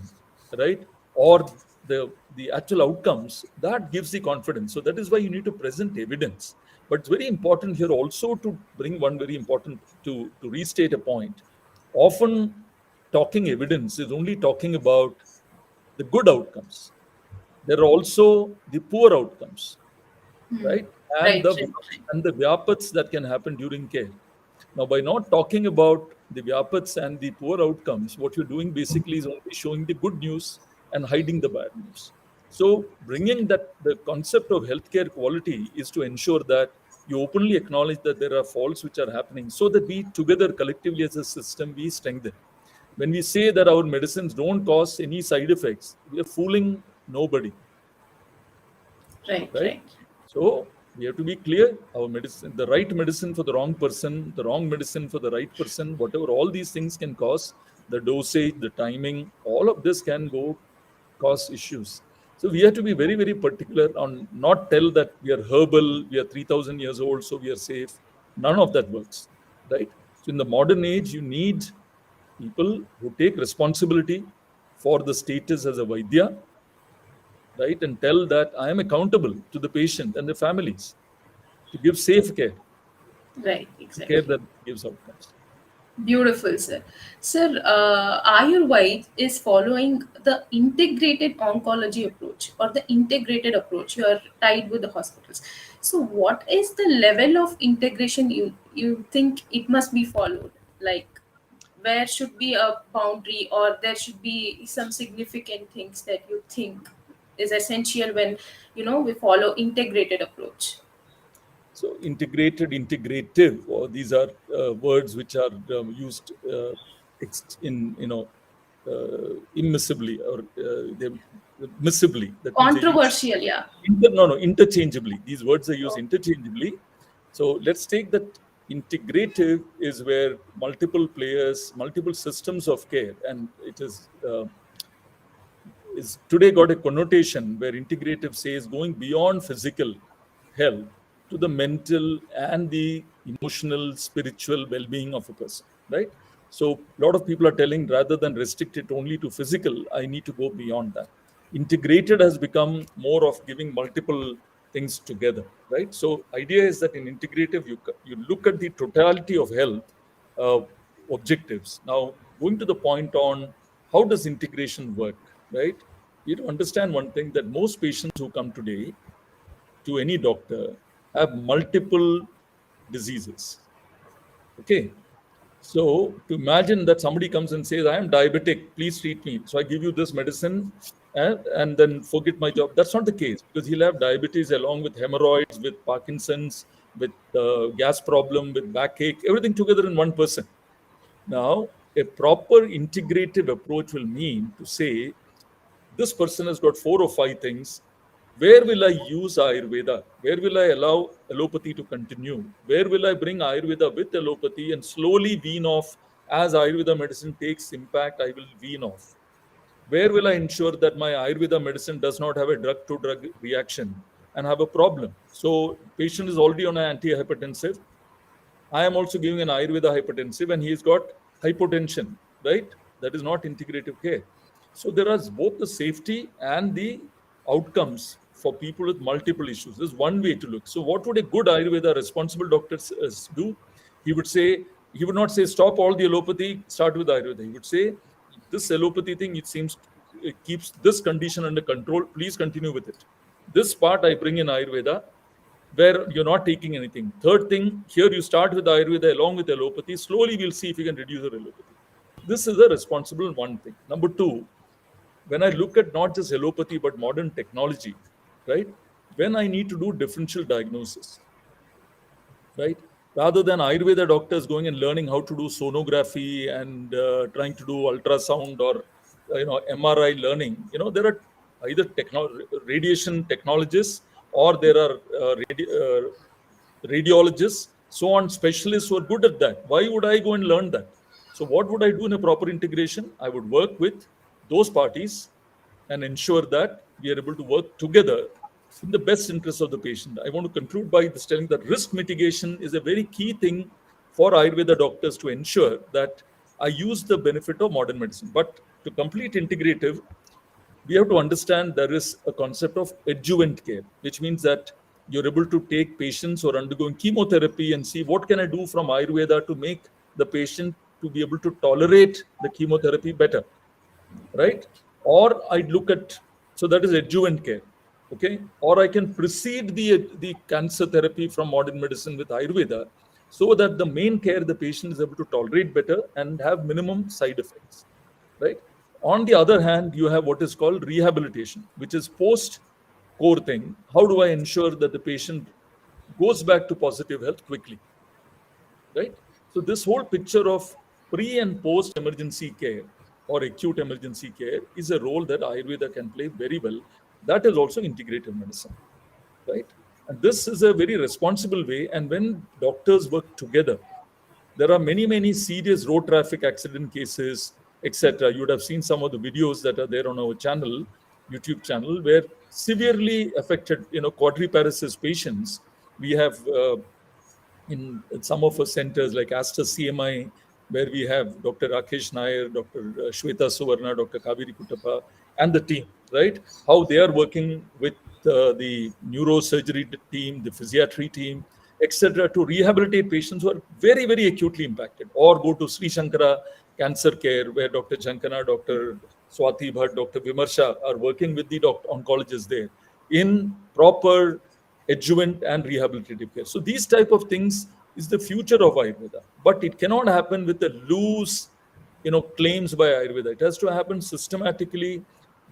right, or the actual outcomes, that gives the confidence. So that is why you need to present evidence. But it's very important here also to bring one very important, to restate a point. Often talking evidence is only talking about the good outcomes. There are also the poor outcomes, right? And Right, the right, right. and the vyapats that can happen during care. Now, by not talking about the vyapats and the poor outcomes, what you're doing basically is only showing the good news and hiding the bad news. So, bringing that the concept of healthcare quality is to ensure that you openly acknowledge that there are faults which are happening, so that we together collectively as a system we strengthen. When we say that our medicines don't cause any side effects, we are fooling nobody, Right, right? right. So we have to be clear. Our medicine, the right medicine for the wrong person, the wrong medicine for the right person, whatever, all these things can cause the dosage, the timing, all of this can go cause issues. So we have to be very, very particular on not tell that we are herbal, we are 3,000 years old, so we are safe. None of that works, right? So in the modern age, you need people who take responsibility for the status as a Vaidya, right? And tell that I am accountable to the patient and the families to give safe care, Right, the care exactly. that gives outcomes. Beautiful, sir. Sir, Ayurveda is following the integrated oncology approach or the integrated approach. You are tied with the hospitals. So, what is the level of integration you think it must be followed? Like, where should be a boundary, or there should be some significant things that you think is essential when we follow integrated approach? So integrated, integrative, or these are words which are used in immiscibly, or they missibly. That means they use Controversial, yeah. interchangeably. These words are used Oh, interchangeably. So let's take that integrative is where multiple players, multiple systems of care, and it is today got a connotation where integrative says going beyond physical health to the mental and the emotional, spiritual well-being of a person, right? So a lot of people are telling rather than restrict it only to physical, I need to go beyond that. Integrated has become more of giving multiple things together, right? So idea is that in integrative, you look at the totality of health uh, objectives. Now, going to the point on how does integration work, right? You have to understand one thing, that most patients who come today to any doctor have multiple diseases. Okay. So to imagine that somebody comes and says, I am diabetic, please treat me. So I give you this medicine and then forget my job. That's not the case, because he'll have diabetes along with hemorrhoids, with Parkinson's, with gas problem, with backache, everything together in one person. Now, a proper integrative approach will mean to say, this person has got four or five things. Where will I use Ayurveda? Where will I allow allopathy to continue? Where will I bring Ayurveda with allopathy and slowly wean off? As Ayurveda medicine takes impact, I will wean off. Where will I ensure that my Ayurveda medicine does not have a drug to drug reaction and have a problem? So, patient is already on an antihypertensive. I am also giving an Ayurveda hypertensive, and he's got hypotension, right? That is not integrative care. So there is both the safety and the outcomes for people with multiple issues. There's one way to look. So what would a good Ayurveda responsible doctor do? He would say, he would not say stop all the allopathy, start with Ayurveda. He would say this allopathy thing, it seems it keeps this condition under control. Please continue with it. This part I bring in Ayurveda where you're not taking anything. Third thing, here you start with Ayurveda along with allopathy. Slowly we'll see if you can reduce your allopathy. This is a responsible one thing. Number two, when I look at not just allopathy but modern technology, right? When I need to do differential diagnosis, right? Rather than Ayurveda doctors going and learning how to do sonography and trying to do ultrasound or MRI learning, there are either radiation technologists or there are radiologists, so on, specialists who are good at that. Why would I go and learn that? So, what would I do in a proper integration? I would work with those parties and ensure that we are able to work together in the best interest of the patient. I want to conclude by this telling that risk mitigation is a very key thing for Ayurveda doctors to ensure that I use the benefit of modern medicine. But to complete integrative, we have to understand there is a concept of adjuvant care, which means that you're able to take patients who are undergoing chemotherapy and see what can I do from Ayurveda to make the patient to be able to tolerate the chemotherapy better, right? Or I'd look at, so that is adjuvant care, okay? Or I can precede the cancer therapy from modern medicine with Ayurveda so that the main care the patient is able to tolerate better and have minimum side effects, right? On the other hand, you have what is called rehabilitation, which is post core thing. How do I ensure that the patient goes back to positive health quickly, right? So this whole picture of pre and post emergency care or acute emergency care is a role that Ayurveda can play very well. That is also integrative medicine, right? And this is a very responsible way. And when doctors work together, there are many serious road traffic accident cases, etc. You would have seen some of the videos that are there on our channel, YouTube channel, where severely affected, quadriparesis patients. We have in some of our centers like Aster CMI, where we have Dr. Rakesh Nair, Dr. Shweta Suvarna, Dr. Kaveri Kuttappa, and the team, right? How they are working with the neurosurgery team, the physiatry team, etc., to rehabilitate patients who are very acutely impacted. Or go to Sri Shankara Cancer Care, where Dr. Jankana, Dr. Swati Bhatt, Dr. Vimarsha are working with the oncologists there in proper adjuvant and rehabilitative care. So these type of things is the future of Ayurveda, but it cannot happen with the loose, claims by Ayurveda. It has to happen systematically,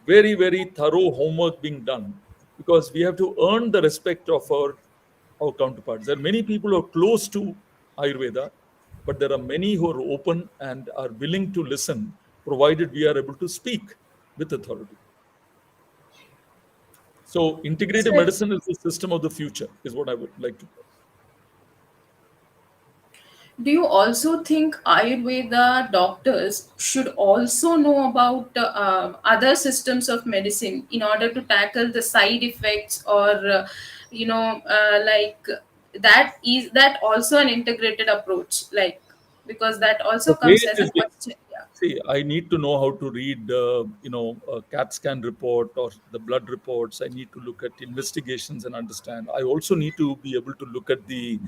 very thorough homework being done, because we have to earn the respect of our counterparts. There are many people who are close to Ayurveda, but there are many who are open and are willing to listen, provided we are able to speak with authority. So integrative So, medicine is the system of the future, is what I would like to call. do you also think Ayurveda doctors should also know about other systems of medicine in order to tackle the side effects, or like that also an integrated approach, like, because that The also way comes it as a is, question. Yeah. see, I need to know how to read, a CAT scan report or the blood reports. I need to look at investigations and understand. I also need to be able to look at the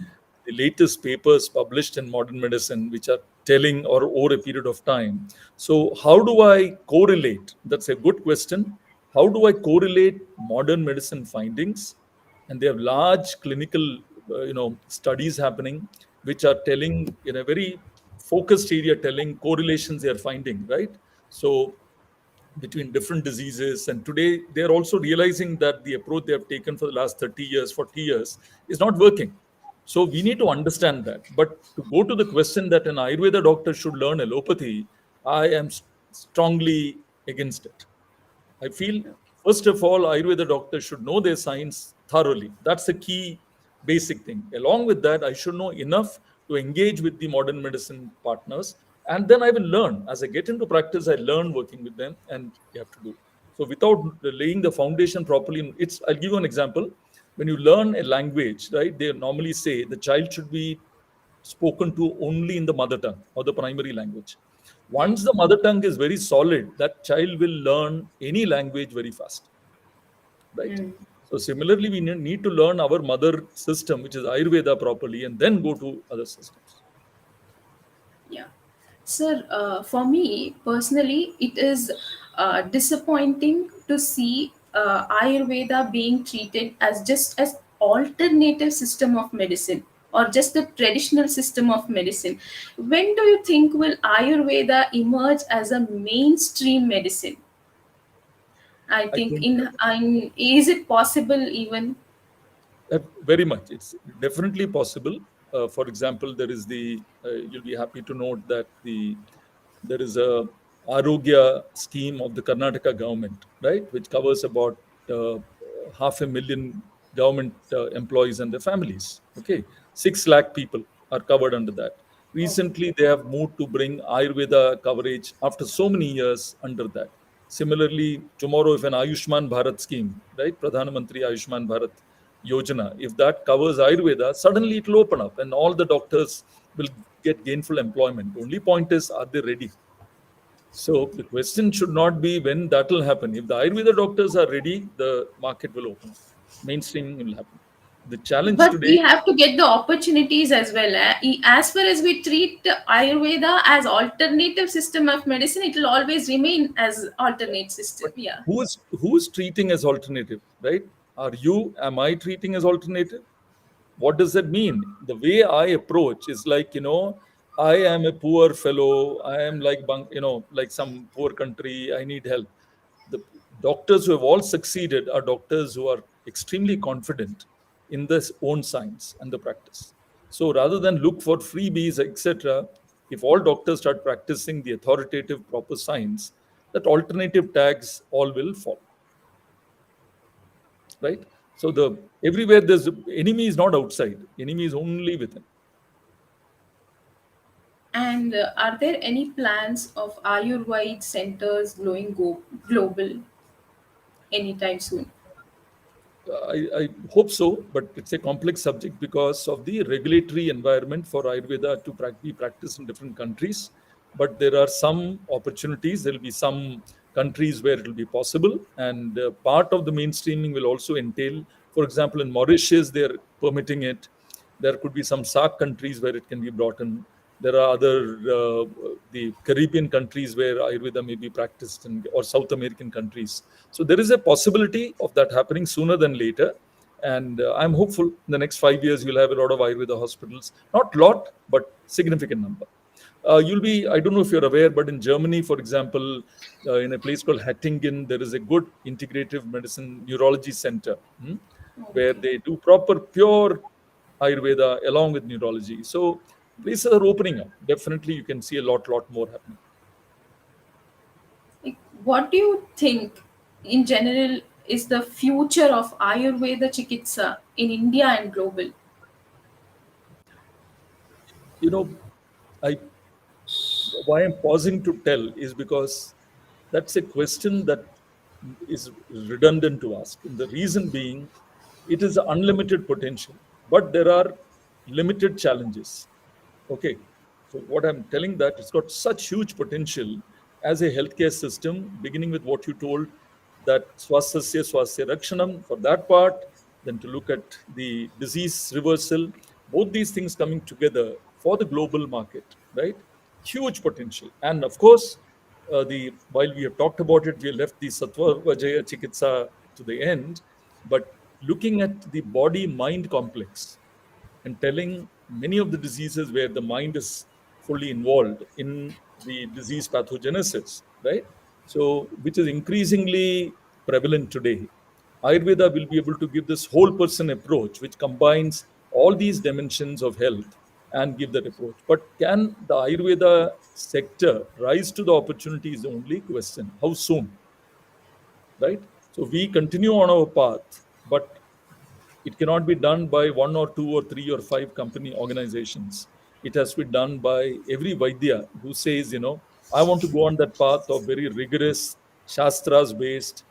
latest papers published in modern medicine, which are telling or over a period of time. So, how do I correlate? That's a good question. How do I correlate modern medicine findings? And they have large clinical, studies happening, which are telling in a very focused area, telling correlations they are finding, right? So between different diseases, and today they are also realizing that the approach they have taken for the last 30 years, 40 years is not working. So we need to understand that. But to go to the question that an Ayurveda doctor should learn allopathy, I am strongly against it. I feel, first of all, Ayurveda doctors should know their science thoroughly. That's the key basic thing. Along with that, I should know enough to engage with the modern medicine partners. And then I will learn. As I get into practice, I learn working with them, and you have to do. So without laying the foundation properly, I'll give you an example. When you learn a language, right, they normally say the child should be spoken to only in the mother tongue or the primary language. Once the mother tongue is very solid, that child will learn any language very fast, right? So similarly, we need to learn our mother system, which is Ayurveda, properly, and then go to other systems. Yeah. Sir, for me personally, it is disappointing to see Ayurveda being treated as just as alternative system of medicine or just the traditional system of medicine. When do you think will Ayurveda emerge as a mainstream medicine? I I think think in is it possible even? very much. It's definitely possible. For example, there is you'll be happy to note that there is a Arogya scheme of the Karnataka government, right, which covers about uh, 500,000 government employees and their families. Okay, 6 lakh people are covered under that. Okay. Recently, they have moved to bring Ayurveda coverage after so many years under that. Similarly, tomorrow, if an Ayushman Bharat scheme, right, Pradhan Mantri Ayushman Bharat Yojana, if that covers Ayurveda, suddenly it will open up and all the doctors will get gainful employment. Only point is, are they ready? So the question should not be when that will happen. If the Ayurveda doctors are ready, the market will open up. Mainstreaming will happen. The challenge But today, we have to get the opportunities as well. As far as we treat Ayurveda as alternative system of medicine, it will always remain as alternate system. but Yeah. who is treating as alternative, right? Are you? Am I treating as alternative? What does that mean? The way I approach is like, I am a poor fellow. I am like, like some poor country. I need help. The doctors who have all succeeded are doctors who are extremely confident in their own science and the practice. So rather than look for freebies, etc., if all doctors start practicing the authoritative, proper science, that alternative tags all will fall, right? So the everywhere there's enemy is not outside, enemy is only within. And are there any plans of Ayurveda centers going global anytime soon? I hope so, but it's a complex subject because of the regulatory environment for Ayurveda to be practiced in different countries. But there are some opportunities. There will be some countries where it will be possible, and part of the mainstreaming will also entail, for example, in Mauritius, they're permitting it. There could be some SAARC countries where it can be brought in. There are other the Caribbean countries where Ayurveda may be practiced, or South American countries. So there is a possibility of that happening sooner than later, and I'm hopeful in the next 5 years you'll have a lot of Ayurveda hospitals. Not lot, but significant number. You'll be, I don't know if you're aware, but in Germany, for example, in a place called Hattingen, there is a good integrative medicine neurology center, where Okay. they do proper, pure Ayurveda along with neurology. So places are opening up. Definitely, you can see a lot more happening. Like, what do you think, in general, is the future of Ayurveda Chikitsa in India and global? You know, I why I'm pausing to tell is because that's a question that is redundant to ask. And the reason being, it is unlimited potential, but there are limited challenges. Okay. So what I'm telling that it's got such huge potential as a healthcare system, beginning with what you told, that swasthasya swasthya rakshanam for that part, then to look at the disease reversal, both these things coming together for the global market, right? Huge potential. And of course, the while we have talked about it, we left the Sattva Vajaya Chikitsa to the end, but looking at the body mind complex and telling many of the diseases where the mind is fully involved in the disease pathogenesis, right? So, which is increasingly prevalent today. Ayurveda will be able to give this whole person approach, which combines all these dimensions of health and give that approach. But can the Ayurveda sector rise to the opportunity is the only question. How soon, right? So we continue on our path, but it cannot be done by one or two or three or five company organizations. It has to be done by every Vaidya who says, I want to go on that path of very rigorous, Shastras based,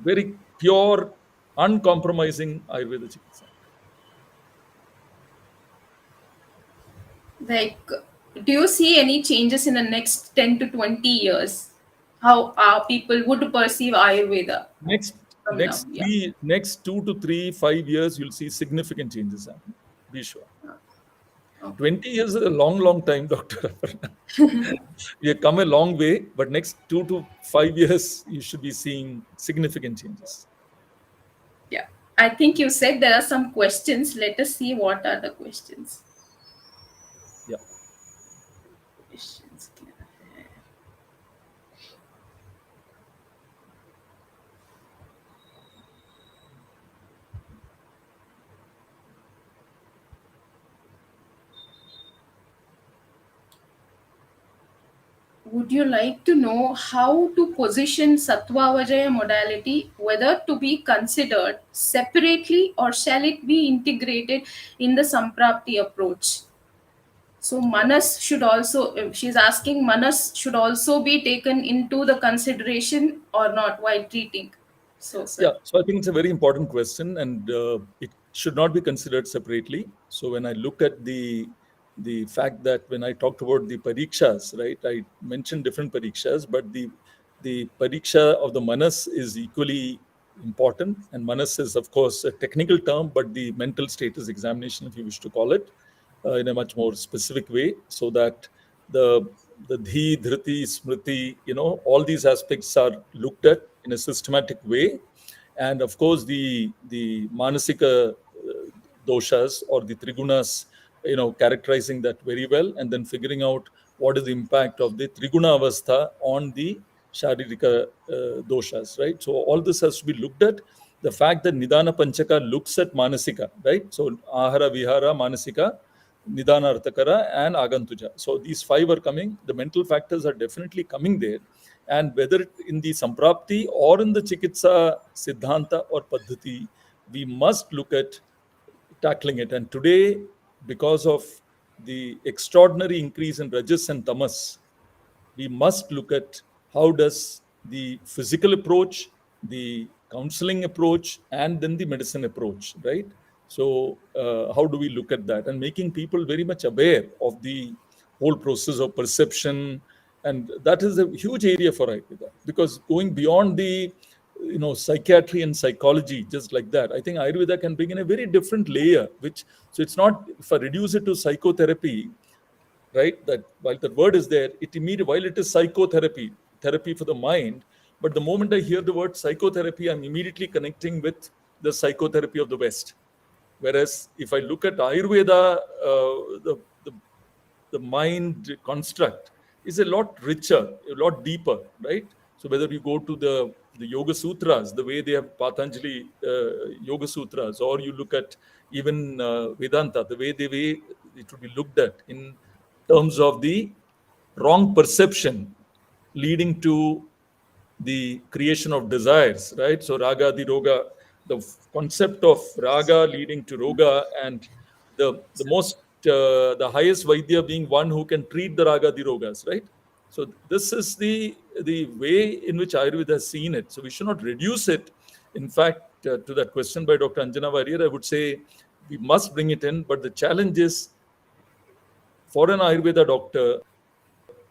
very pure, uncompromising Ayurveda Chikitsa. Like, Do you see any changes in the next 10 to 20 years? How our people would perceive Ayurveda Next from now? Yeah. next 2 to 3, 5 years, you'll see significant changes happening. Be sure. Okay. 20 years is a long, long time, Dr. Aparna. We have come a long way, but next 2 to 5 years, you should be seeing significant changes. Yeah. I think you said there are some questions. Let us see what are the questions. Yeah. Questions. Would you like to know how to position Sattva-Vajaya modality, whether to be considered separately or shall it be integrated in the Samprapti approach? So Manas should also, she's asking, Manas should also be taken into the consideration or not while treating. So, Yeah, sir. so I think it's a very important question, and it should not be considered separately. So when I look at the fact that when I talked about the parikshas, right, I mentioned different parikshas, but the pariksha of the manas is equally important. And manas is, of course, a technical term, but the mental status examination, if you wish to call it, in a much more specific way, so that the the dhi, dhriti, smriti, all these aspects are looked at in a systematic way. And of course, the manasika doshas or the trigunas, characterizing that very well, and then figuring out what is the impact of the triguna avastha on the sharirika doshas, right? So all this has to be looked at. The fact that Nidana Panchaka looks at manasika, right? So ahara, vihara, manasika, Nidana Artakara, and Agantuja. So these five are coming. The mental factors are definitely coming there. And whether in the Samprapti or in the Chikitsa Siddhanta or Paddhati, we must look at tackling it. And today, because of the extraordinary increase in Rajas and Tamas, we must look at how does the physical approach, the counseling approach, and then the medicine approach, right? So how do we look at that, and making people very much aware of the whole process of perception. And that is a huge area for Ayurveda, because going beyond the psychiatry and psychology, just like that, I think Ayurveda can bring in a very different layer, which, so it's not, if I reduce it to psychotherapy, right? That while the word is there, it immediately, while it is psychotherapy, therapy for the mind, but the moment I hear the word psychotherapy, I'm immediately connecting with the psychotherapy of the West. Whereas if I look at Ayurveda, the the mind construct is a lot richer, a lot deeper, right? So whether you go to the Yoga Sutras, the way they have Patanjali Yoga Sutras, or you look at even Vedanta, the way it would be looked at in terms of the wrong perception leading to the creation of desires, right? So raga, the roga, the concept of raga leading to roga, and the most the highest vaidya being one who can treat the raga, the rogas, right? So this is the way in which Ayurveda has seen it. So we should not reduce it. In fact, to that question by Dr. Anjana Warrier, I would say we must bring it in. But the challenge is for an Ayurveda doctor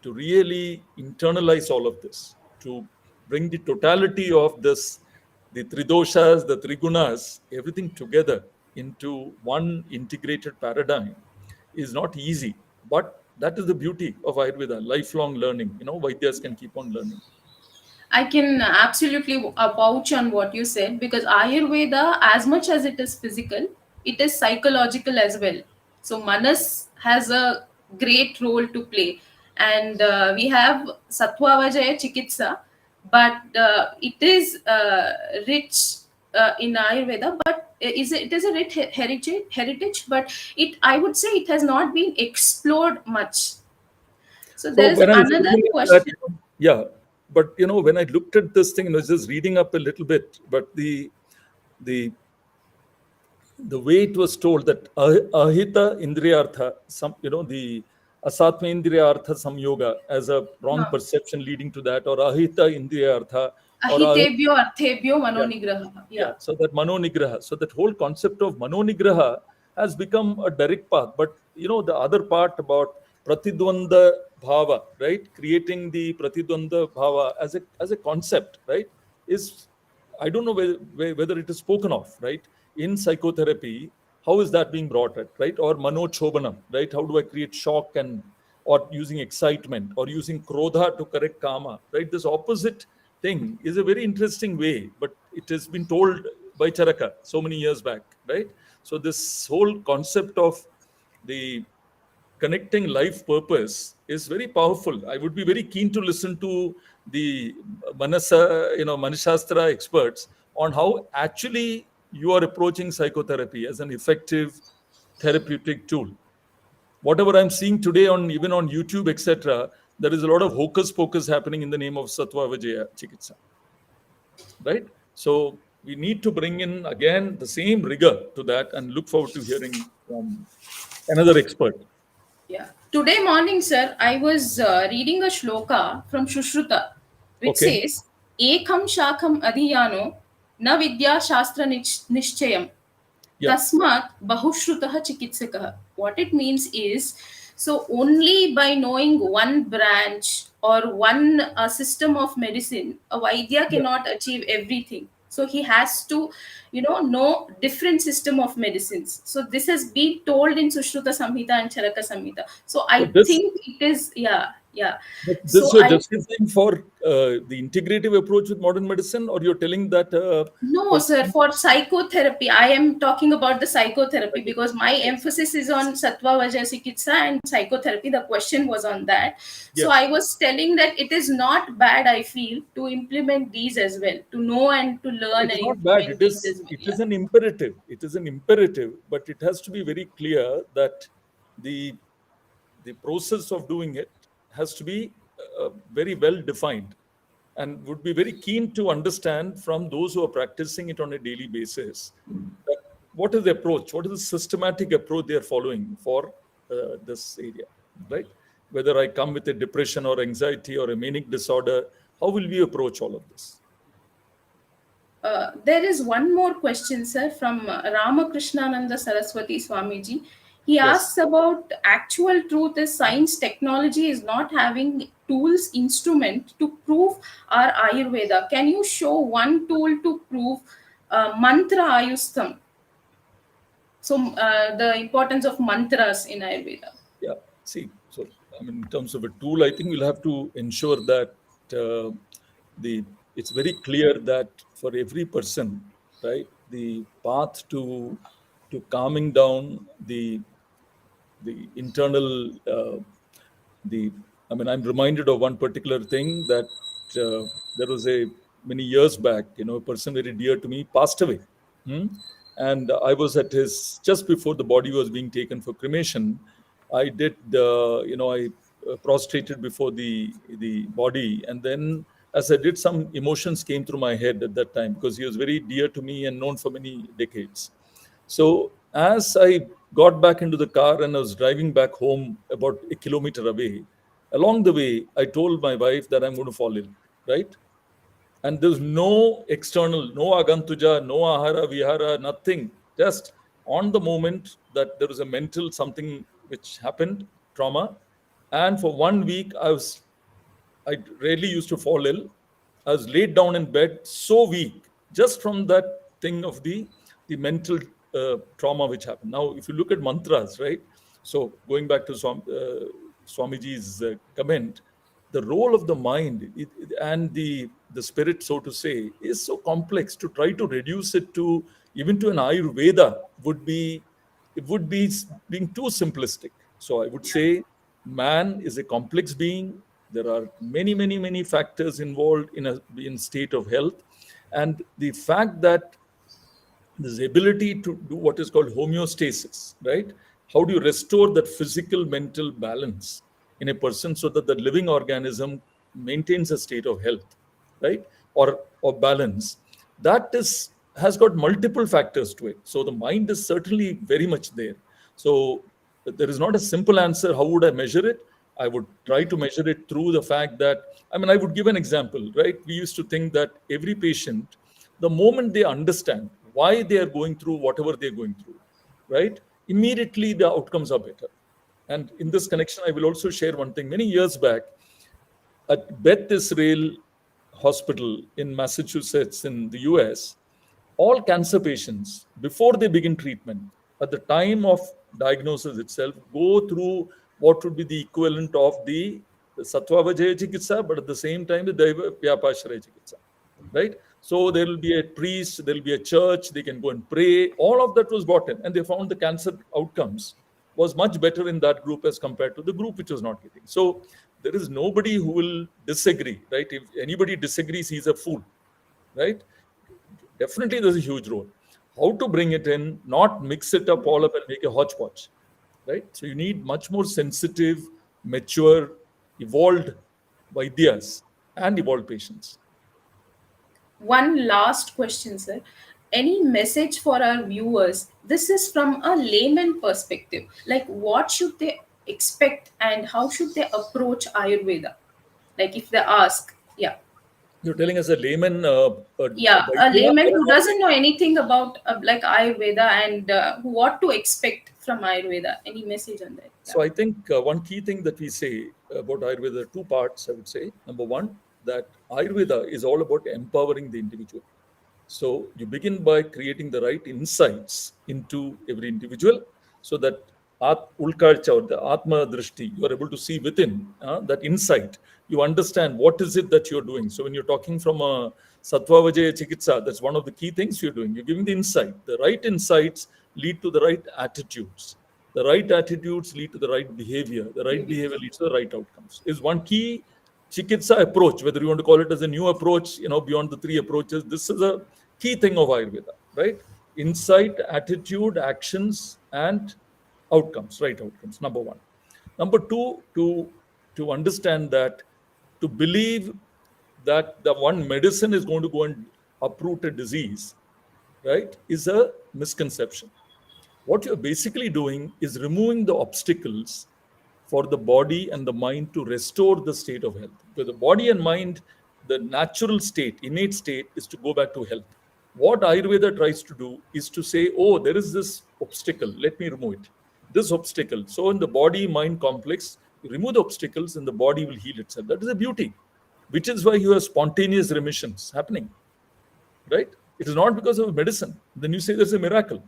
to really internalize all of this, to bring the totality of this, the tridoshas, the trigunas, everything together into one integrated paradigm is not easy. But that is the beauty of Ayurveda, lifelong learning. Vaidyas can keep on learning. I can absolutely vouch on what you said, because Ayurveda, as much as it is physical, it is psychological as well. So Manas has a great role to play, and we have Sattva Vajaya Chikitsa, but it is rich in Ayurveda. But it is a rich heritage, but it, I would say, it has not been explored much. So So there is when I was another looking at that, question. yeah, but when I looked at this thing and was just reading up a little bit, but the the way it was told that ahita indriyartha, the asatma indriyartha samyoga as a wrong Huh. perception leading to that, or ahita indriyartha, or Ahitebhyo arthebhyo yeah, manonigraha. yeah. Yeah. So that manonigraha, so that whole concept of manonigraha has become a direct path. But the other part about pratidvanda bhava, right? Creating the pratidvanda bhava as a concept, right? Is, I don't know whether it is spoken of, right? In psychotherapy, how is that being brought at, right? Or manochobanam, right? How do I create shock, and or using excitement, or using krodha to correct kama, right? This opposite thing is a very interesting way, but it has been told by Charaka so many years back, right? So this whole concept of the connecting life purpose is very powerful. I would be very keen to listen to the Manashastra experts on how actually you are approaching psychotherapy as an effective therapeutic tool. Whatever I'm seeing today on even on YouTube, etc., there is a lot of hocus pocus happening in the name of Sattva Vijaya Chikitsa, right? So we need to bring in again the same rigor to that, and look forward to hearing from another expert. Yeah. Today morning, sir, I was reading a shloka from Shushruta, which Okay. says, Ekam Shakam Adhiyano Na Vidya Shastra Nishchayam Yeah. Tasmat Bahushrutaha Chikitsakaha. What it means is, so only by knowing one branch or one system of medicine, a Vaidya Yeah. cannot achieve everything. So he has to, know different system of medicines. So this has been told in Sushruta Samhita and Charaka Samhita. So But I this think it is, yeah, yeah. but this So you're I discussing for the integrative approach with modern medicine, or you're telling that No, sir, person for psychotherapy, I am talking about the psychotherapy like, because my emphasis is on Sattva Vajra Chikitsa and psychotherapy. The question was on that. So yes, I was telling that it is not bad, I feel, to implement these as well, to know and to learn it and is not bad. implement these as well. It Yeah. is an imperative. It is an imperative, but it has to be very clear that the the process of doing it has to be very well defined, and would be very keen to understand from those who are practicing it on a daily basis that what is the approach, what is the systematic approach they are following for this area, right? Whether I come with a depression or anxiety or a manic disorder, how will we approach all of this? There is one more question, sir, from Ramakrishnananda Saraswati Swamiji. He Yes. asks about actual truth is science technology is not having tools, instrument to prove our Ayurveda. Can you show one tool to prove mantra ayustam? So the importance of mantras in Ayurveda. Yeah. See, so I mean, in terms of a tool, I think we'll have to ensure that the it's very clear that for every person, right, the path to calming down the internal the I mean, I'm reminded of one particular thing that there was a many years back, a person very dear to me passed away. Hmm? And I was at his just before the body was being taken for cremation. I did, I prostrated before the body, and then as I did, some emotions came through my head at that time because he was very dear to me and known for many decades. So as I got back into the car and I was driving back home about a kilometer away, along the way, I told my wife that I'm going to fall ill, right? And there's no external, no agantuja, no ahara, vihara, nothing. Just on the moment that there was a mental something which happened, trauma. And for 1 week, I rarely used to fall ill. I was laid down in bed, so weak, just from that thing of the mental trauma which happened. Now, if you look at mantras, right? So going back to Swamiji's comment, the role of the mind and the spirit, so to say, is so complex. To try to reduce it to even to an Ayurveda would be being too simplistic. So I would say man is a complex being. There are many, many, many factors involved in state of health, and the fact that this ability to do what is called homeostasis, right? How do you restore that physical mental balance in a person so that the living organism maintains a state of health, right? Or balance. That is has got multiple factors to it. So the mind is certainly very much there. So there is not a simple answer. How would I measure it? I would try to measure it through the fact that, I mean, I would give an example, right? We used to think that every patient, the moment they understand why they are going through whatever they're going through, right, immediately the outcomes are better. And in this connection, I will also share one thing. Many years back, at Beth Israel Hospital in Massachusetts in the US, all cancer patients, before they begin treatment, at the time of diagnosis itself, go through what would be the equivalent of the Sattva Vajaya Chikitsa, but at the same time, the Daiva Vyapashraya Chikitsa. Right? So there will be a priest, there will be a church, they can go and pray. All of that was brought in, and they found the cancer outcomes was much better in that group as compared to the group which was not getting. So there is nobody who will disagree, right? If anybody disagrees, he's a fool, right? Definitely there's a huge role. How to bring it in, not mix it up all up and make a hodgepodge, right? So you need much more sensitive, mature, evolved Vaidyas and evolved patients. One last question, sir. Any message for our viewers? This is from a layman perspective. Like, what should they expect and how should they approach Ayurveda? Like, if they ask, yeah. You're telling us a layman, Yeah, a Vaidya, layman or who what? doesn't know anything about like Ayurveda and who what to expect from Ayurveda. Any message on that? Yeah. So I think one key thing that we say about Ayurveda, two parts, I would say. Number one, that Ayurveda is all about empowering the individual. So you begin by creating the right insights into every individual so that ulkarcha or the atma drishti, you are able to see within that insight. You understand what is it that you're doing. So when you're talking from a sattva vajaya chikitsa, that's one of the key things you're doing. You're giving the insight. The right insights lead to the right attitudes. The right attitudes lead to the right behavior. The right Behavior. behavior leads to the right outcomes. Is one key chikitsa approach, whether you want to call it as a new approach, beyond the three approaches. This is a key thing of Ayurveda, right? Insight, attitude, actions, and outcomes, right outcomes, number one. Number two, to understand that, to believe that the one medicine is going to go and uproot a disease, right, is a misconception. What you're basically doing is removing the obstacles for the body and the mind to restore the state of health. Because the body and mind, the natural state, innate state, is to go back to health. What Ayurveda tries to do is to say, oh, there is this obstacle, let me remove it. This obstacle. So, in the body mind complex, you remove the obstacles and the body will heal itself. That is a beauty, which is why you have spontaneous remissions happening, right? It is not because of medicine. Then you say there's a miracle.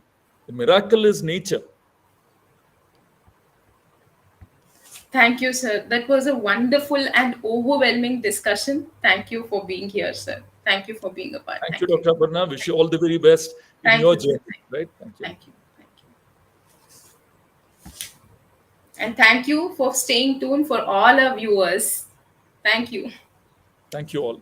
The miracle is nature. Thank you, sir. That was a wonderful and overwhelming discussion. Thank you for being here, sir. Thank you for being a part. Thank you, Thank you. Dr. Aparna. Wish you all the very best in Thank your you, sir. journey, right? Thank you. Thank you. Thank you. And thank you for staying tuned for all our viewers. Thank you. Thank you all.